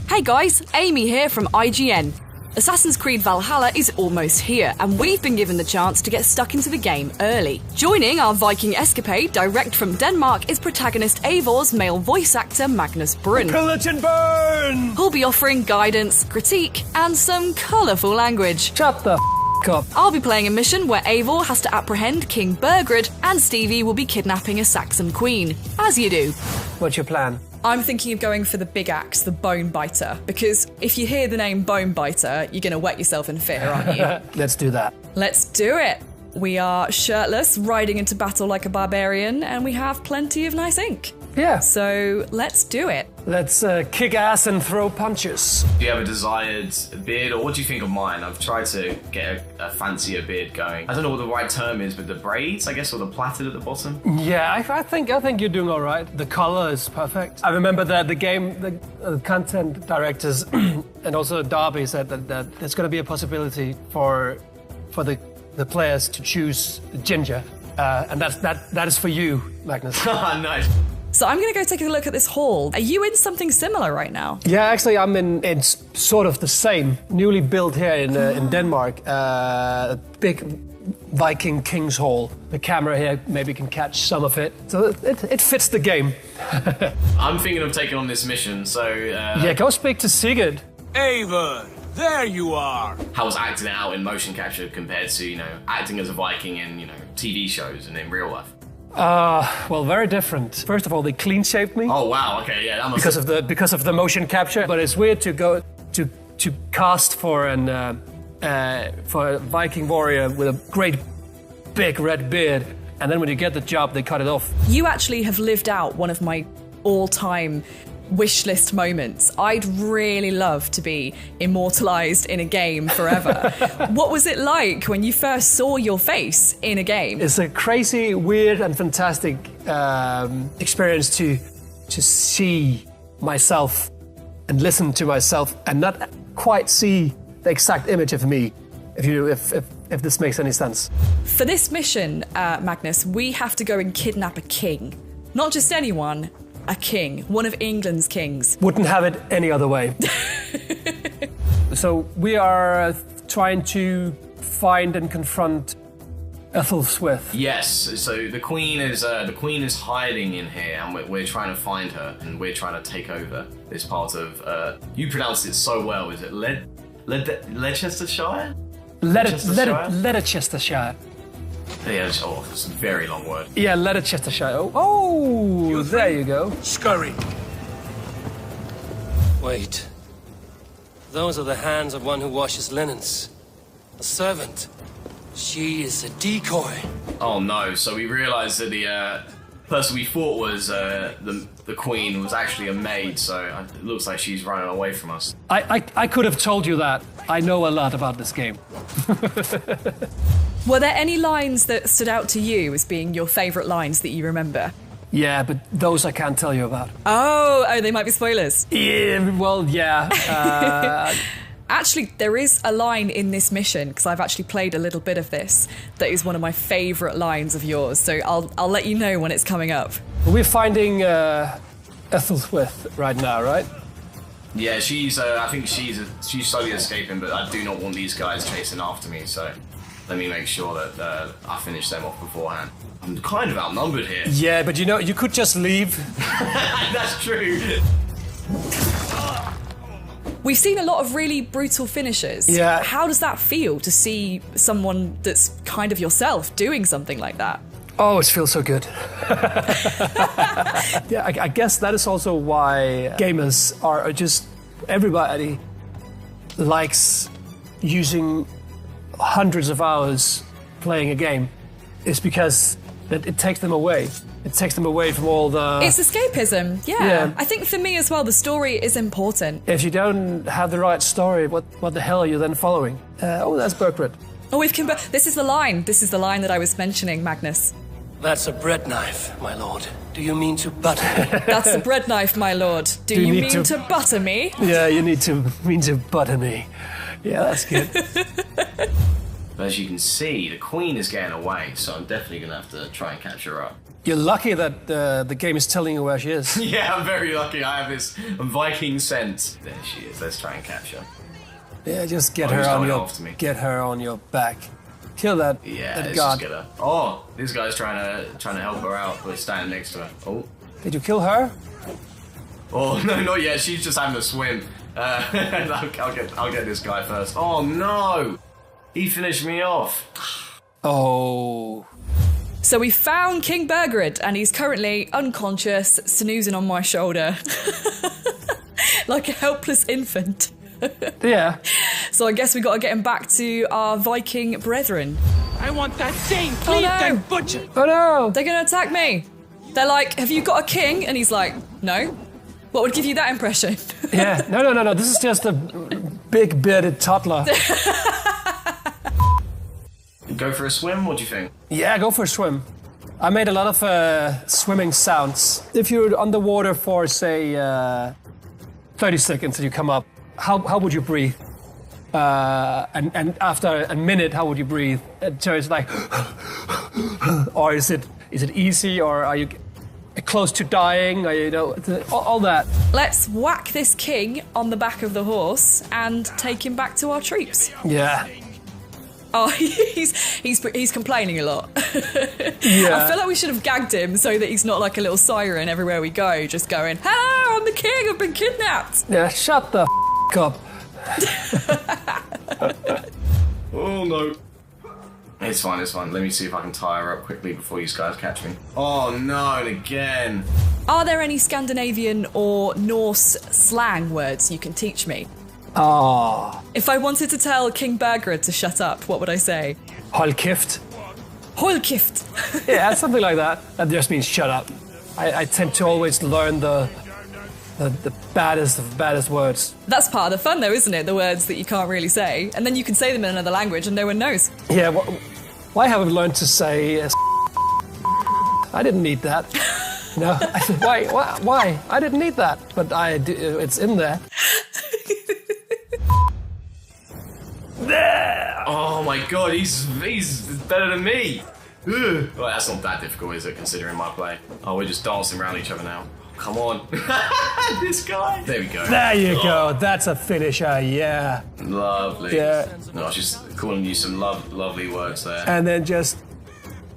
Speaker 15: Hey guys, Amy here from IGN. Assassin's Creed Valhalla is almost here, and we've been given the chance to get stuck into the game early. Joining our Viking escapade direct from Denmark is protagonist Eivor's male voice actor Magnus Brun.
Speaker 12: Pillage and burn!
Speaker 15: Who'll be offering guidance, critique, and some colourful language.
Speaker 12: Shut the up.
Speaker 15: I'll be playing a mission where Eivor has to apprehend King Burgred, and Stevie will be kidnapping a Saxon queen. As you do.
Speaker 12: What's your plan?
Speaker 15: I'm thinking of going for the big axe, the Bone Biter, because if you hear the name Bone Biter, you're going to wet yourself in fear, aren't you?
Speaker 12: Let's do that.
Speaker 15: Let's do it. We are shirtless, riding into battle like a barbarian, and we have plenty of nice ink.
Speaker 12: Yeah.
Speaker 15: So let's do it.
Speaker 12: Let's kick ass and throw punches.
Speaker 16: Do you have a desired beard, or what do you think of mine? I've tried to get a fancier beard going. I don't know what the right term is, but the braids, I guess, or the plaited at the bottom.
Speaker 12: Yeah, I think you're doing all right. The color is perfect. I remember that the content directors and also Darby said that there's going to be a possibility for the players to choose ginger, and that is for you, Magnus.
Speaker 16: Nice.
Speaker 15: So I'm going to go take a look at this hall. Are you in something similar right now?
Speaker 12: Yeah, actually, I'm in. It's sort of the same. Newly built here in Denmark. Big Viking King's Hall. The camera here maybe can catch some of it. So it fits the game.
Speaker 16: I'm thinking of taking on this mission, so...
Speaker 12: Yeah, go speak to Sigurd.
Speaker 11: Eivor, there you are.
Speaker 16: How was acting out in motion capture compared to, acting as a Viking in, TV shows and in real life?
Speaker 12: Well, very different. First of all, they clean-shaved me.
Speaker 16: Oh wow! Okay, yeah, that must
Speaker 12: because of the motion capture. But it's weird to go to cast for for a Viking warrior with a great big red beard, and then when you get the job, they cut it off.
Speaker 15: You actually have lived out one of my all-time wish list moments. I'd really love to be immortalized in a game forever. What was it like when you first saw your face in a game?
Speaker 12: It's a crazy, weird, and fantastic experience to see myself and listen to myself and not quite see the exact image of me. If this makes any sense.
Speaker 15: For this mission, Magnus, we have to go and kidnap a king. Not just anyone. A king, one of England's kings.
Speaker 12: Wouldn't have it any other way. So we are trying to find and confront Ethelthwith.
Speaker 16: Yes. So the queen is hiding in here, and we're trying to find her, and we're trying to take over this part of. You pronounced it so well. Is it Leicestershire?
Speaker 12: Leicestershire.
Speaker 16: Yeah, it's a very long word.
Speaker 12: Yeah, Leicestershire. Oh, there you go.
Speaker 11: Scurry.
Speaker 12: Wait.
Speaker 17: Those are the hands of one who washes linens. A servant. She is a decoy.
Speaker 16: Oh no, so we realised that the person we thought was the queen was actually a maid, so it looks like she's running away from us.
Speaker 12: I could have told you that. I know a lot about this game.
Speaker 15: Were there any lines that stood out to you as being your favourite lines that you remember?
Speaker 12: Yeah, but those I can't tell you about.
Speaker 15: Oh, they might be spoilers.
Speaker 12: Yeah, well, yeah.
Speaker 15: Actually, there is a line in this mission, because I've actually played a little bit of this, that is one of my favourite lines of yours, so I'll let you know when it's coming up.
Speaker 12: We're finding Ethelthwith right now, right?
Speaker 16: Yeah, I think she's slowly escaping, but I do not want these guys chasing after me, so let me make sure that I finish them off beforehand. I'm kind of outnumbered here.
Speaker 12: Yeah, but you could just leave.
Speaker 16: That's true.
Speaker 15: We've seen a lot of really brutal finishes.
Speaker 12: Yeah.
Speaker 15: How does that feel to see someone that's kind of yourself doing something like that?
Speaker 12: Oh, it feels so good. Yeah, I guess that is also why gamers are just... Everybody likes using hundreds of hours
Speaker 18: playing a game is because it takes them away. It takes them away from all the...
Speaker 15: It's escapism, yeah. I think for me as well, the story is important.
Speaker 18: If you don't have the right story, what the hell are you then following? That's Berkrit.
Speaker 15: Oh, this is the line. This is the line that I was mentioning, Magnus.
Speaker 17: That's a bread knife, my lord. Do you mean to butter me?
Speaker 15: That's a bread knife, my lord. Do you mean to butter me?
Speaker 18: Yeah, you mean to butter me. Yeah, that's good.
Speaker 16: As you can see, the queen is getting away, so I'm definitely going to have to try and catch her up.
Speaker 18: You're lucky that the game is telling you where she is.
Speaker 16: Yeah, I'm very lucky. I have this Viking sense. There she is. Let's try and catch her.
Speaker 18: Yeah, just get her on your back. Kill that.
Speaker 16: Yeah,
Speaker 18: that
Speaker 16: let's
Speaker 18: god.
Speaker 16: just get her. Oh, this guy's trying to help her out. We're standing next to her. Oh.
Speaker 18: Did you kill her?
Speaker 16: Oh no, not yet. She's just having a swim. I'll get this guy first. Oh no, he finished me off.
Speaker 18: Oh.
Speaker 15: So we found King Bergrid, and he's currently unconscious, snoozing on my shoulder. Like a helpless infant.
Speaker 18: Yeah.
Speaker 15: So I guess we got to get him back to our Viking brethren.
Speaker 11: I want that same cleaved and butchered.
Speaker 18: Oh no!
Speaker 15: They're going to attack me. They're like, have you got a king? And he's like, no. What would give you that impression?
Speaker 18: Yeah. No. This is just a big bearded toddler.
Speaker 16: Go for a swim? What do you think?
Speaker 18: Yeah, go for a swim. I made a lot of swimming sounds. If you're underwater for, say, 30 seconds and you come up, how would you breathe? And after a minute, how would you breathe? So it's like, or is it easy, or are you close to dying? Or, all that.
Speaker 15: Let's whack this king on the back of the horse and take him back to our troops.
Speaker 18: Yeah.
Speaker 15: Oh, he's complaining a lot.
Speaker 18: Yeah.
Speaker 15: I feel like we should have gagged him so that he's not like a little siren everywhere we go, just going, "Hello, I'm the king. I've been kidnapped."
Speaker 18: Yeah, shut the up.
Speaker 16: Oh no. It's fine. Let me see if I can tie her up quickly before you guys catch me. Oh no, and again.
Speaker 15: Are there any Scandinavian or Norse slang words you can teach me?
Speaker 18: Oh.
Speaker 15: If I wanted to tell King Bergrid to shut up, what would I say?
Speaker 18: Holkift.
Speaker 15: Holkift.
Speaker 18: Yeah, something like that. That just means shut up. I tend to always learn the baddest of baddest words.
Speaker 15: That's part of the fun though, isn't it? The words that you can't really say. And then you can say them in another language and no one knows.
Speaker 18: Yeah, why haven't I learned to say... I didn't need that. No, why? I didn't need that, but it's in there.
Speaker 16: Oh my god, he's better than me. Ugh. Well, that's not that difficult, is it, considering my play? Oh, we're just dancing around each other now. Come on. This guy. There we go.
Speaker 18: There you go. That's a finisher, yeah.
Speaker 16: Lovely.
Speaker 18: Yeah.
Speaker 16: No, I was just calling you some lovely words there.
Speaker 18: And then just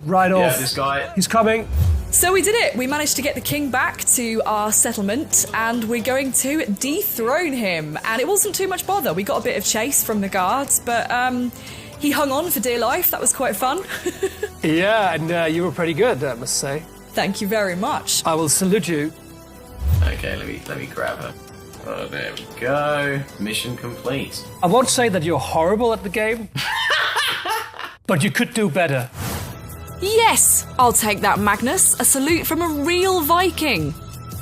Speaker 18: right off.
Speaker 16: Yeah, this guy.
Speaker 18: He's coming.
Speaker 15: So we did it. We managed to get the king back to our settlement and we're going to dethrone him. And it wasn't too much bother. We got a bit of chase from the guards, but he hung on for dear life. That was quite fun.
Speaker 18: Yeah, and you were pretty good, I must say.
Speaker 15: Thank you very much.
Speaker 18: I will salute you.
Speaker 16: Okay, let me grab her. Oh, there we go. Mission complete.
Speaker 18: I won't say that you're horrible at the game, but you could do better.
Speaker 15: Yes, I'll take that, Magnus. A salute from a real Viking.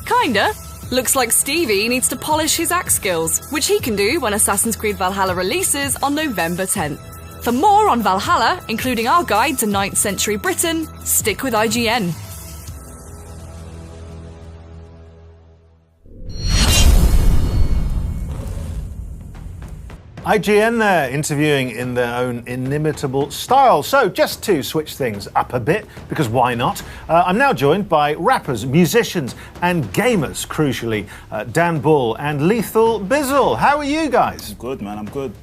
Speaker 15: Kinda. Looks like Stevie needs to polish his axe skills, which he can do when Assassin's Creed Valhalla releases on November 10th. For more on Valhalla, including our guide to 9th century Britain, stick with IGN.
Speaker 1: IGN there, interviewing in their own inimitable style. So, just to switch things up a bit, because why not? I'm now joined by rappers, musicians, and gamers, crucially, Dan Bull and Lethal Bizzle. How are you guys?
Speaker 19: I'm good, man, I'm good.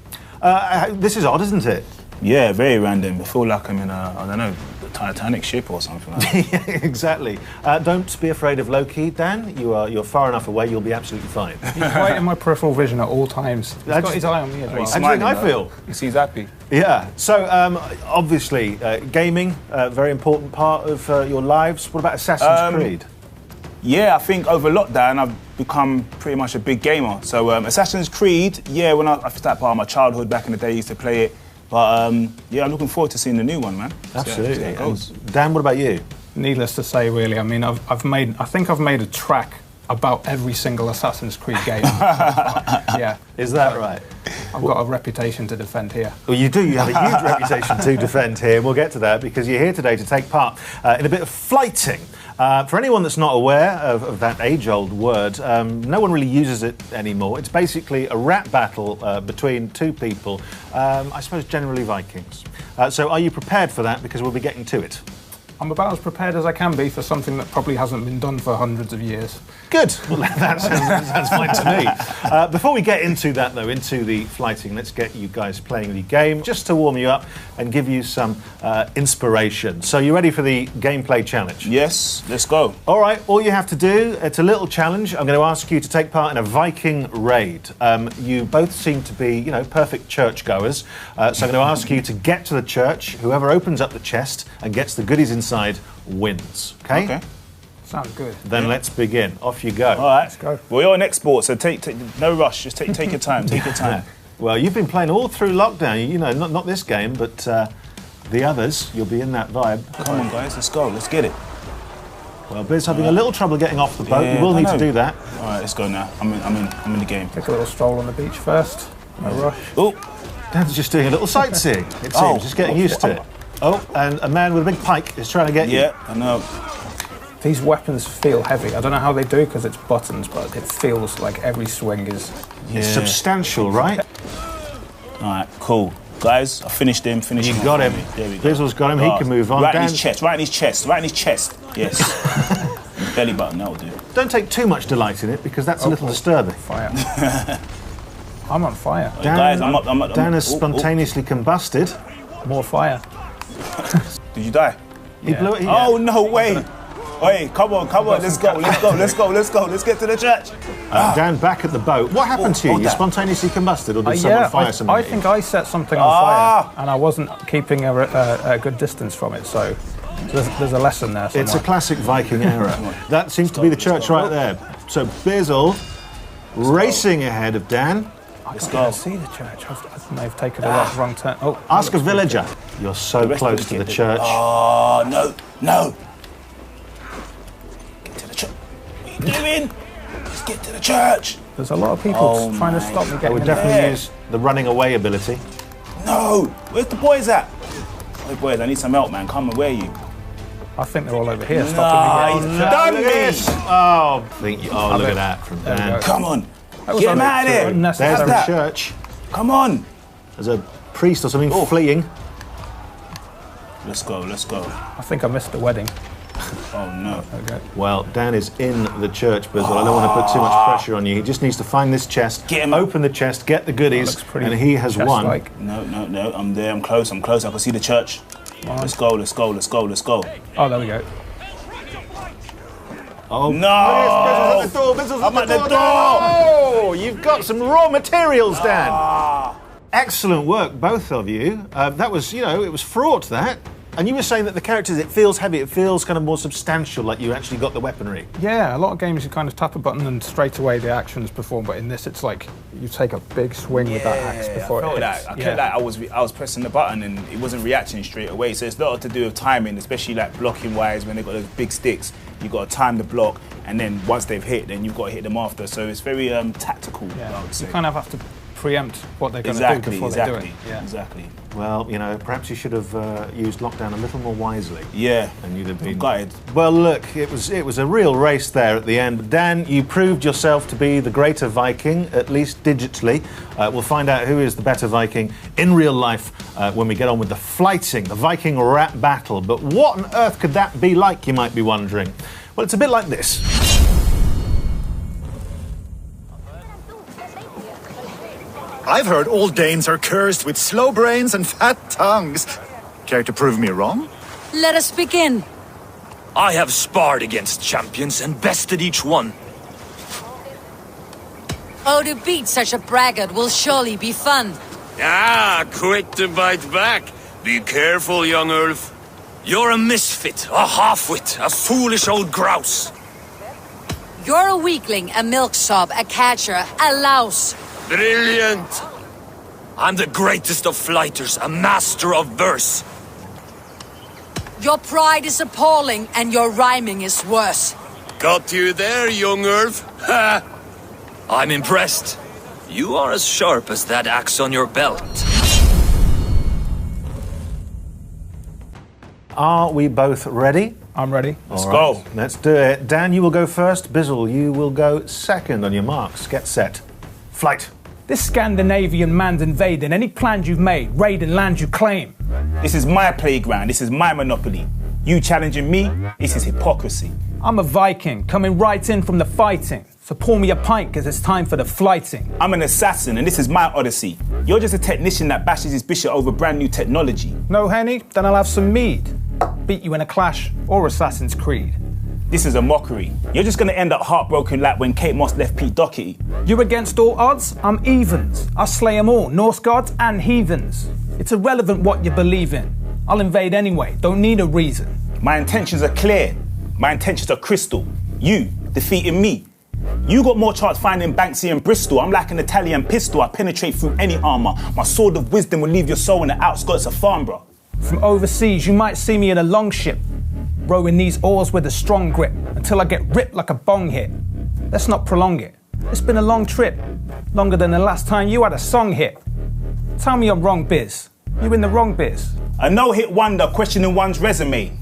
Speaker 1: This is odd, isn't it?
Speaker 19: Yeah, very random. I feel like I'm in a, I don't know, the Titanic ship or something like that.
Speaker 1: Yeah, exactly. Don't be afraid of Loki, Dan. You're far enough away, you'll be absolutely fine.
Speaker 20: He's right in my peripheral vision at all times. He's got his eye on me as well.
Speaker 1: How do you think I feel?
Speaker 20: He's happy.
Speaker 1: Yeah, so obviously, gaming, a very important part of your lives. What about Assassin's Creed?
Speaker 19: Yeah, I think over lockdown I've become pretty much a big gamer. So Assassin's Creed, yeah, when I started part of my childhood back in the day, I used to play it But yeah, I'm looking forward to seeing the new one, man.
Speaker 1: Absolutely.
Speaker 19: See how it goes.
Speaker 1: Dan, what about you?
Speaker 20: Needless to say, really. I mean, I think I've made a track about every single Assassin's Creed game. Yeah.
Speaker 1: Is that right?
Speaker 20: I've got a reputation to defend here.
Speaker 1: Well, you do. You have a huge reputation to defend here. We'll get to that because you're here today to take part in a bit of flighting. For anyone that's not aware of that age-old word, no one really uses it anymore. It's basically a rap battle between two people, I suppose generally Vikings. So are you prepared for that? Because we'll be getting to it.
Speaker 20: I'm about as prepared as I can be for something that probably hasn't been done for hundreds of years.
Speaker 1: Good. Well, that sounds fine to me. Before we get into that, though, into the flighting, let's get you guys playing the game just to warm you up and give you some inspiration. So you ready for the gameplay challenge?
Speaker 19: Yes, let's go.
Speaker 1: All right, all you have to do, it's a little challenge. I'm going to ask you to take part in a Viking raid. You both seem to be, you know, perfect churchgoers. So I'm going to ask you to get to the church. Whoever opens up the chest and gets the goodies inside wins. Okay?
Speaker 19: Okay.
Speaker 20: Sounds good.
Speaker 1: Then let's begin. Off you go.
Speaker 19: All right, let's go. Well, you're an export, so take no rush. Just take your time. Take your time.
Speaker 1: Well, you've been playing all through lockdown. You know, not this game, but the others. You'll be in that vibe.
Speaker 19: Come on, guys. Let's go. Let's get it.
Speaker 1: Well, Biz having a little trouble getting off the boat.
Speaker 19: Yeah,
Speaker 1: you will need to do that.
Speaker 19: All right, let's go now. I'm in the game.
Speaker 20: Take a little stroll on the beach first. No rush.
Speaker 19: Oh,
Speaker 1: Dan's just doing a little sightseeing. It seems just getting used to it. Oh, and a man with a big pike is trying to get you.
Speaker 19: Yeah, I know.
Speaker 20: These weapons feel heavy. I don't know how they do because it's buttons, but it feels like every swing is...
Speaker 1: It's substantial, right?
Speaker 19: All right, cool. Guys, I finished him.
Speaker 1: You got him.
Speaker 19: There we go.
Speaker 1: Bizzle's got him. He can move on.
Speaker 19: Right in his chest. Right in his chest. Right in his chest. Yes. Belly button, that'll do.
Speaker 1: Don't take too much delight in it because that's a little disturbing.
Speaker 20: Fire. I'm on fire.
Speaker 1: Dan,
Speaker 19: guys, I'm up.
Speaker 1: Dan has spontaneously combusted.
Speaker 20: More fire.
Speaker 19: Did you die?
Speaker 1: He blew it.
Speaker 19: Oh, no way. Hey, come on. Let's go. Let's get to the church.
Speaker 1: Dan back at the boat. What happened to you? You spontaneously combusted or did someone fire something?
Speaker 20: I think I set something on fire and I wasn't keeping a good distance from it, so there's a lesson there somewhere.
Speaker 1: It's a classic Viking error. That seems to be the church right there. So Bizzle racing ahead of Dan.
Speaker 20: I can't see the church. I may have taken a wrong turn. Oh,
Speaker 1: ask a villager. You're so close to the church.
Speaker 19: Oh, no. Get to the church. What are you doing? Let's get to the church.
Speaker 20: There's a lot of people trying to stop me getting
Speaker 1: I would definitely use the running away ability.
Speaker 19: No. Where's the boys at? Hey, boys, I need some help, man. Come on, where are you?
Speaker 20: I think they're all over here stopping me.
Speaker 19: He's done me.
Speaker 1: Look at that from Dan.
Speaker 19: Come on. Get him out of there.
Speaker 1: There's the church.
Speaker 19: Come on.
Speaker 1: There's a priest or something fleeing.
Speaker 19: Let's go.
Speaker 20: I think I missed the wedding.
Speaker 19: Oh, no.
Speaker 20: Okay.
Speaker 1: Well, Dan is in the church, Bizzle. I don't want to put too much pressure on you. He just needs to find this chest, open the chest, get the goodies, and he has won.
Speaker 19: No. I'm there. I'm close. I can see the church. Let's go.
Speaker 20: Oh, there we go.
Speaker 1: Oh,
Speaker 19: no!
Speaker 1: Bizzle's at the door. Oh, you've got some raw materials, Dan. Excellent work, both of you. That was, it was fraught, that. And you were saying that the characters, it feels heavy, it feels kind of more substantial, like you actually got the weaponry.
Speaker 20: Yeah, a lot of games you kind of tap a button and straight away the actions perform, but in this it's like you take a big swing with that axe before it hits.
Speaker 19: I felt like I was pressing the button and it wasn't reacting straight away, so it's a lot to do with timing, especially like blocking wise when they've got those big sticks. You've got to time the block, and then once they've hit, then you've got to hit them after, so it's very tactical, I would say.
Speaker 20: You kind of have to preempt what they're going to do before they do it.
Speaker 19: Exactly.
Speaker 1: Well, perhaps you should have used lockdown a little more wisely.
Speaker 19: Yeah.
Speaker 1: And you'd have been
Speaker 19: gutted.
Speaker 1: Well, look, it was a real race there at the end. Dan, you proved yourself to be the greater Viking, at least digitally. We'll find out who is the better Viking in real life when we get on with the flighting, the Viking Rap Battle. But what on earth could that be like, you might be wondering? Well, it's a bit like this.
Speaker 21: I've heard all Danes are cursed with slow brains and fat tongues. Care to prove me wrong?
Speaker 10: Let us begin.
Speaker 22: I have sparred against champions and bested each one.
Speaker 10: Oh, to beat such a braggart will surely be fun.
Speaker 22: Quick to bite back. Be careful, young Ulf. You're a misfit, a half-wit, a foolish old grouse.
Speaker 10: You're a weakling, a milksop, a catcher, a louse.
Speaker 22: Brilliant! I'm the greatest of flighters, a master of verse.
Speaker 10: Your pride is appalling, and your rhyming is worse.
Speaker 22: Got you there, young Earth. Ha! I'm impressed. You are as sharp as that axe on your belt.
Speaker 1: Are we both ready?
Speaker 20: I'm ready.
Speaker 19: Let's go.
Speaker 1: Let's do it. Dan, you will go first. Bizzle, you will go second. On your marks. Get set. Flight.
Speaker 4: This Scandinavian man's invading. Any plans you've made, raid and land you claim.
Speaker 19: This is my playground. This is my monopoly. You challenging me? This is hypocrisy.
Speaker 4: I'm a Viking, coming right in from the fighting. So pour me a pint, cause it's time for the flighting.
Speaker 19: I'm an assassin, and this is my odyssey. You're just a technician that bashes his bishop over brand new technology.
Speaker 4: No Henny? Then I'll have some mead. Beat you in a clash or Assassin's Creed.
Speaker 19: This is a mockery. You're just gonna end up heartbroken like when Kate Moss left Pete Doherty.
Speaker 4: You're against all odds? I'm evens. I slay them all, Norse gods and heathens. It's irrelevant what you believe in. I'll invade anyway, don't need a reason.
Speaker 19: My intentions are clear. My intentions are crystal. You defeating me. You got more chance finding Banksy in Bristol. I'm like an Italian pistol. I penetrate through any armour. My sword of wisdom will leave your soul in the outskirts of Farnborough.
Speaker 4: From overseas, you might see me in a longship, rowing these oars with a strong grip until I get ripped like a bong hit. Let's not prolong it. It's been a long trip, longer than the last time you had a song hit. Tell me I'm wrong, Biz. You in the wrong biz.
Speaker 19: A no-hit wonder questioning one's resume.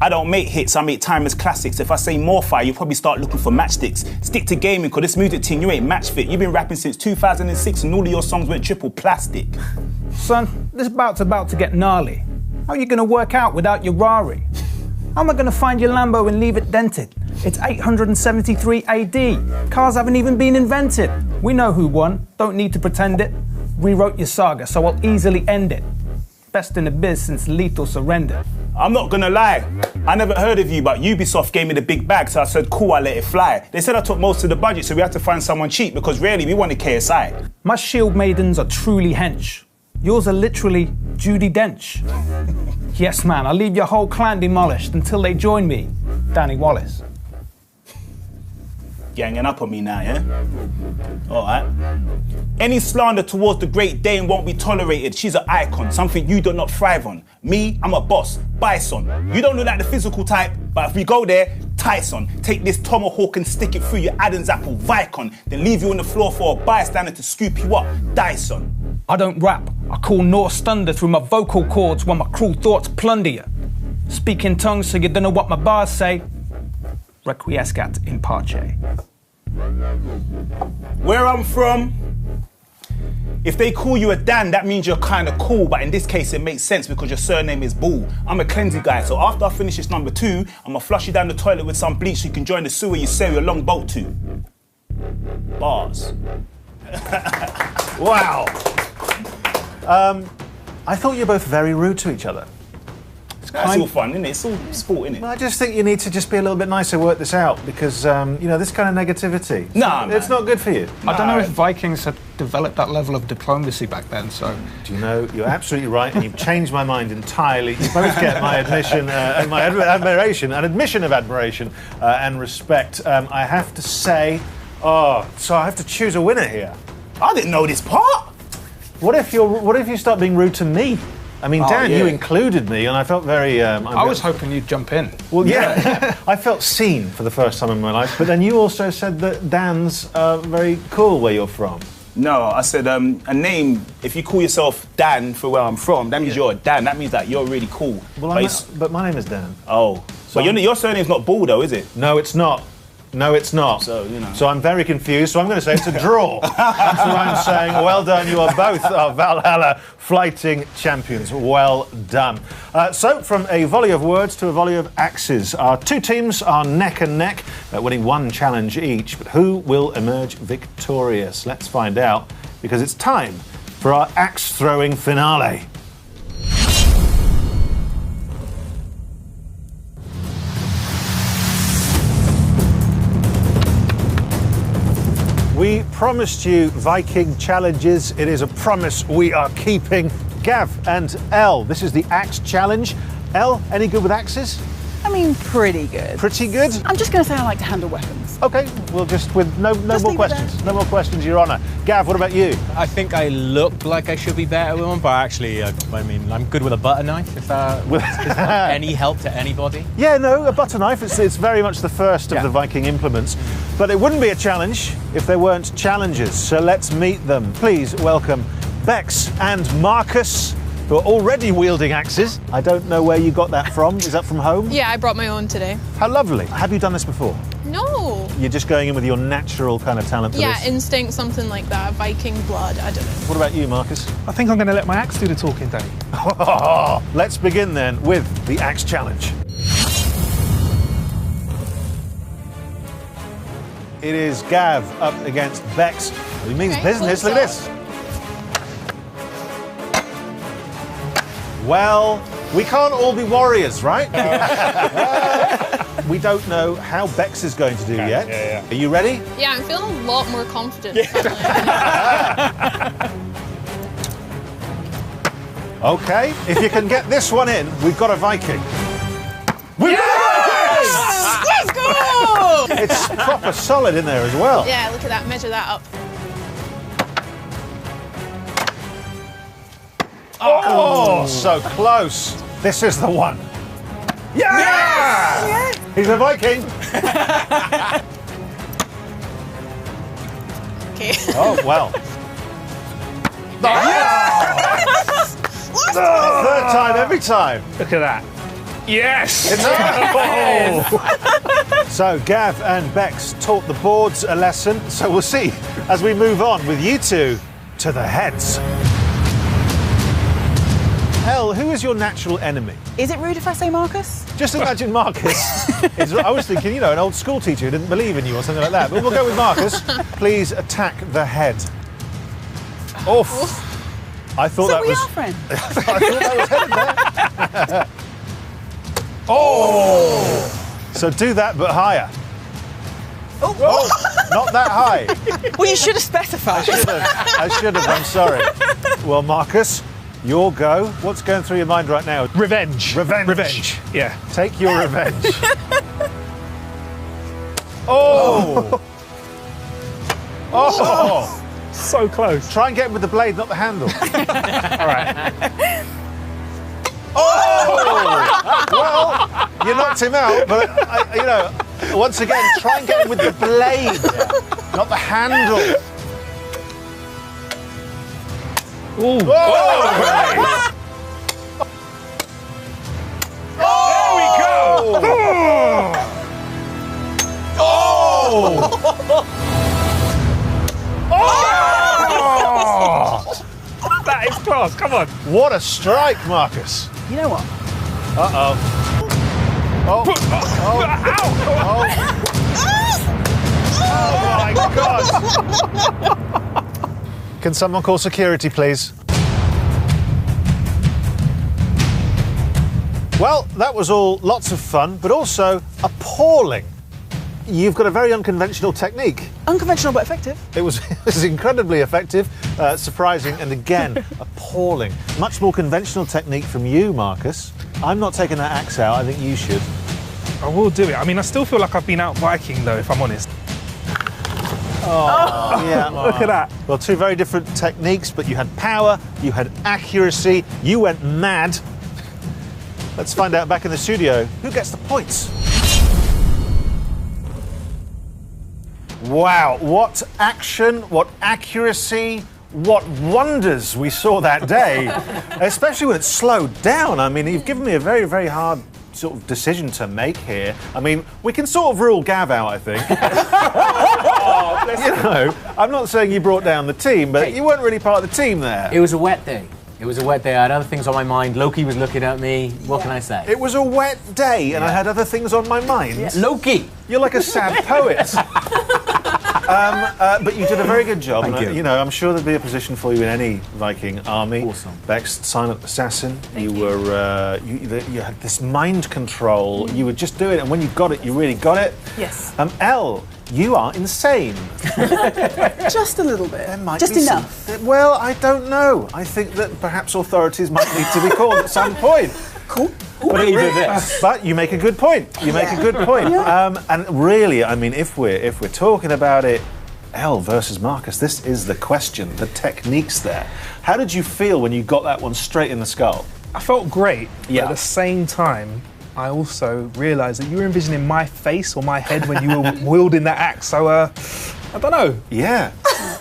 Speaker 19: I don't make hits, I make timeless classics. If I say more fire, you'll probably start looking for matchsticks. Stick to gaming, cause this music team, you ain't match fit. You've been rapping since 2006 and all of your songs went triple plastic.
Speaker 4: Son, this bout's about to get gnarly. How are you gonna work out without your Rari? How am I gonna find your Lambo and leave it dented? It's 873 AD. Cars haven't even been invented. We know who won, don't need to pretend it. Rewrote your saga, so I'll easily end it. Best in the biz since Lethal surrendered.
Speaker 19: I'm not gonna lie, I never heard of you, but Ubisoft gave me the big bag, so I said, cool, I let it fly. They said I took most of the budget, so we had to find someone cheap, because really, we wanted KSI.
Speaker 4: My shield maidens are truly hench. Yours are literally Judi Dench. Yes, man, I'll leave your whole clan demolished until they join me, Danny Wallace.
Speaker 19: Ganging up on me now, yeah? Alright. Any slander towards the Great Dane won't be tolerated. She's an icon, something you do not thrive on. Me, I'm a boss, bison. You don't look like the physical type, but if we go there, Tyson. Take this tomahawk and stick it through your Adam's apple, Vicon, then leave you on the floor for a bystander to scoop you up, Dyson.
Speaker 4: I don't rap, I call Norse thunder through my vocal cords while my cruel thoughts plunder you. Speak in tongues so you don't know what my bars say. Requiescat in parce.
Speaker 19: Where I'm from, if they call you a Dan, that means you're kind of cool, but in this case it makes sense because your surname is Bull. I'm a cleansing guy, so after I finish this number 2, I'm gonna flush you down the toilet with some bleach so you can join the sewer you sail your long boat to. Bars.
Speaker 1: Wow. I thought you were both very rude to each other.
Speaker 19: It's all fun, isn't it? It's all sport, isn't it?
Speaker 1: I just think you need to just be a little bit nicer, work this out, because, this kind of negativity, it's not good for you.
Speaker 20: I don't know if Vikings had developed that level of diplomacy back then, so...
Speaker 1: Do you know, you're absolutely right, and you've changed my mind entirely. You both get my admission, and my admiration, an admission of admiration and respect. I have to say, so I have to choose a winner here.
Speaker 19: I didn't know this part.
Speaker 1: What if you start being rude to me? I mean, Dan, you included me, and I felt very...
Speaker 20: I was hoping you'd jump in.
Speaker 1: Well, yeah. I felt seen for the first time in my life, but then you also said that Dan's very cool where you're from.
Speaker 19: No, I said a name, if you call yourself Dan for where I'm from, that means you're a Dan. That means that you're really cool.
Speaker 1: Well, but my name is Dan.
Speaker 19: Oh. So your surname's not Bull, though, is it?
Speaker 1: No, it's not. No, it's not. So I'm very confused, so I'm going to say it's a draw. That's what I'm saying. Well done, you are both our Valhalla flighting champions. Well done. So from a volley of words to a volley of axes, our two teams are neck and neck, winning one challenge each. But who will emerge victorious? Let's find out, because it's time for our axe-throwing finale. We promised you Viking challenges. It is a promise we are keeping. Gav and Elle, this is the axe challenge. Elle, any good with axes?
Speaker 5: I mean, pretty good.
Speaker 1: Pretty good?
Speaker 5: I'm just going to say I like to handle weapons.
Speaker 1: Okay, we'll just with no more questions. No more questions, Your Honour. Gav, what about you?
Speaker 6: I think I look like I should be better with one, but actually, I mean, I'm good with a butter knife. If that is any help to anybody.
Speaker 1: Yeah, no, a butter knife. It's very much the first of the Viking implements, but it wouldn't be a challenge if there weren't challenges. So let's meet them. Please welcome Bex and Marcus, who are already wielding axes. I don't know where you got that from. Is that from home?
Speaker 7: Yeah, I brought my own today.
Speaker 1: How lovely. Have you done this before?
Speaker 7: No.
Speaker 1: You're just going in with your natural kind of talent for
Speaker 7: Yeah,
Speaker 1: this?
Speaker 7: instinct, something like that. Viking blood, I don't know.
Speaker 1: What about you, Marcus?
Speaker 2: I think I'm going to let my axe do the talking, Danny.
Speaker 1: Let's begin then with the axe challenge. It is Gav up against Bex. It means business. Look at this. Well, we can't all be warriors, right? We don't know how Bex is going to do yet.
Speaker 19: Yeah.
Speaker 1: Are you ready?
Speaker 7: Yeah, I'm feeling a lot more confident.
Speaker 1: Okay, if you can get this one in, we've got a Viking.
Speaker 7: Yes! Let's go!
Speaker 1: It's proper solid in there as well.
Speaker 7: Yeah, look at that. Measure that up.
Speaker 1: Oh, so close. This is the one. Yes! He's a Viking.
Speaker 7: Okay.
Speaker 1: Oh, well. Yes! Third time every time.
Speaker 2: Look at that. Yes!
Speaker 1: So Gav and Bex taught the boards a lesson, so we'll see as we move on with you two to the heads. Elle, who is your natural enemy?
Speaker 5: Is it rude if I say Marcus?
Speaker 1: Just imagine Marcus. I was thinking, an old school teacher who didn't believe in you or something like that, but we'll go with Marcus. Please attack the head. Oof. I thought that was...
Speaker 5: So we are friends.
Speaker 1: I thought that was headed there. Oh! So do that, but higher. Oh, not that high.
Speaker 5: Well, you should have specified.
Speaker 1: I should have, I'm sorry. Well, Marcus, your go. What's going through your mind right now?
Speaker 2: Revenge.
Speaker 1: Revenge.
Speaker 2: Yeah.
Speaker 1: Take your revenge. Oh! Oh!
Speaker 2: So close.
Speaker 1: Try and get him with the blade, not the handle.
Speaker 2: All right.
Speaker 1: Oh! Well, you knocked him out, but, once again, try and get him with the blade, not the handle.
Speaker 2: Ooh.
Speaker 1: Oh!
Speaker 2: There we go!
Speaker 1: Oh!
Speaker 2: That is class, come on.
Speaker 1: What a strike, Marcus.
Speaker 5: You know what?
Speaker 1: Uh-oh. Oh. Oh my God. Can someone call security, please? Well, that was all lots of fun, but also appalling. You've got a very unconventional technique.
Speaker 5: Unconventional but effective.
Speaker 1: It was incredibly effective, surprising, and again, appalling. Much more conventional technique from you, Marcus. I'm not taking that axe out. I think you should.
Speaker 2: I will do it. I mean, I still feel like I've been out Viking, though, if I'm honest.
Speaker 1: Oh, yeah.
Speaker 2: Look at that.
Speaker 1: Well, two very different techniques, but you had power, you had accuracy, you went mad. Let's find out back in the studio who gets the points. Wow, what action, what accuracy, what wonders we saw that day, especially when it slowed down. I mean, you've given me a very, very hard sort of decision to make here. I mean, we can sort of rule Gav out, I think. I'm not saying you brought down the team, but you weren't really part of the team there.
Speaker 6: It was a wet day. It was a wet day. I had other things on my mind. Loki was looking at me. What can I say?
Speaker 1: It was a wet day, and I had other things on my mind.
Speaker 6: Yeah. Loki!
Speaker 1: You're like a sad poet. But you did a very good job.
Speaker 6: Thank you.
Speaker 1: I'm sure there'd be a position for you in any Viking army.
Speaker 6: Awesome.
Speaker 1: Bex, silent assassin. You had this mind control. You would just do it, and when you got it, you really got it.
Speaker 5: Yes.
Speaker 1: Elle, you are insane.
Speaker 5: Just a little bit.
Speaker 1: Might
Speaker 5: just
Speaker 1: be
Speaker 5: enough.
Speaker 1: Well, I don't know. I think that perhaps authorities might need to be called at some point.
Speaker 5: Cool.
Speaker 1: But you make a good point. You make a good point. And really, I mean, if we're talking about it, Elle versus Marcus, this is the question, the techniques there. How did you feel when you got that one straight in the skull?
Speaker 2: I felt great, but at the same time, I also realised that you were envisioning my face or my head when you were wielding that axe, so I don't know.
Speaker 1: Yeah.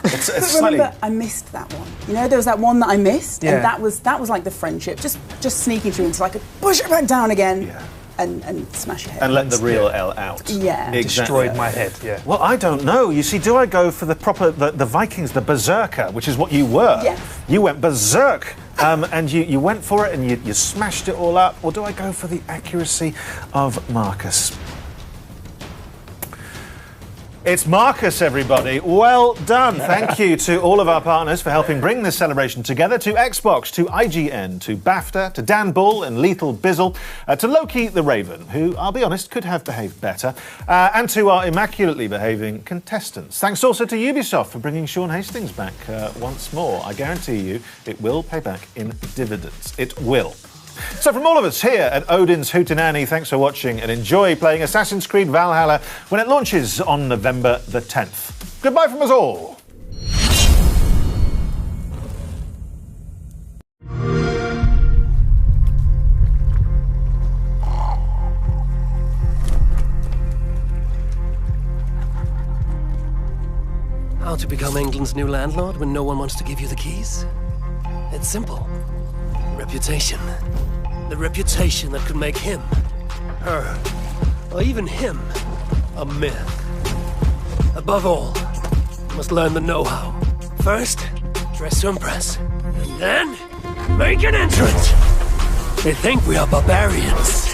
Speaker 1: It's slightly...
Speaker 5: Remember, I missed that one. You know, there was that one that I missed, and that was like the friendship, just sneaking through into like a push it back down again. And smash your head.
Speaker 1: And let the real Elle out.
Speaker 5: Yeah.
Speaker 1: Exactly.
Speaker 2: Destroyed my head,
Speaker 1: Well, I don't know. You see, do I go for the proper, the Vikings, the berserker, which is what you were?
Speaker 5: Yes.
Speaker 1: You went berserk, and you went for it and you smashed it all up, or do I go for the accuracy of Marcus? It's Marcus, everybody. Well done. Thank you to all of our partners for helping bring this celebration together. To Xbox, to IGN, to Bafta, to Dan Bull and Lethal Bizzle, to Loki the Raven, who, I'll be honest, could have behaved better, and to our immaculately behaving contestants. Thanks also to Ubisoft for bringing Sean Hastings back once more. I guarantee you it will pay back in dividends. It will. So from all of us here at Odin's Hootenanny, thanks for watching and enjoy playing Assassin's Creed Valhalla when it launches on November the 10th. Goodbye from us all.
Speaker 12: How to become England's new landlord when no one wants to give you the keys? It's simple. Reputation. The reputation that could make him, her, or even him, a myth. Above all, you must learn the know-how. First, dress to impress, and then make an entrance. They think we are barbarians.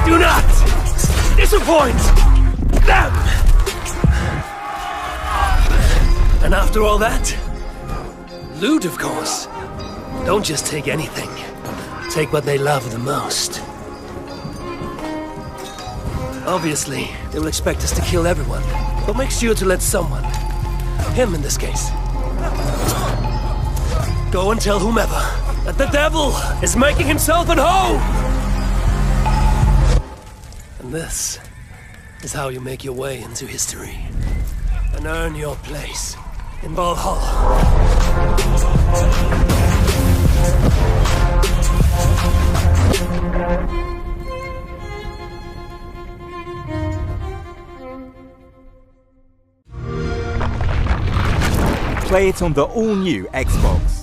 Speaker 12: Do not disappoint them! And after all that, loot, of course. Don't just take anything. Take what they love the most. Obviously, they will expect us to kill everyone, but make sure to let someone, him in this case, go and tell whomever that the devil is making himself at home! And this is how you make your way into history and earn your place in Valhalla.
Speaker 13: Play it on the all-new Xbox.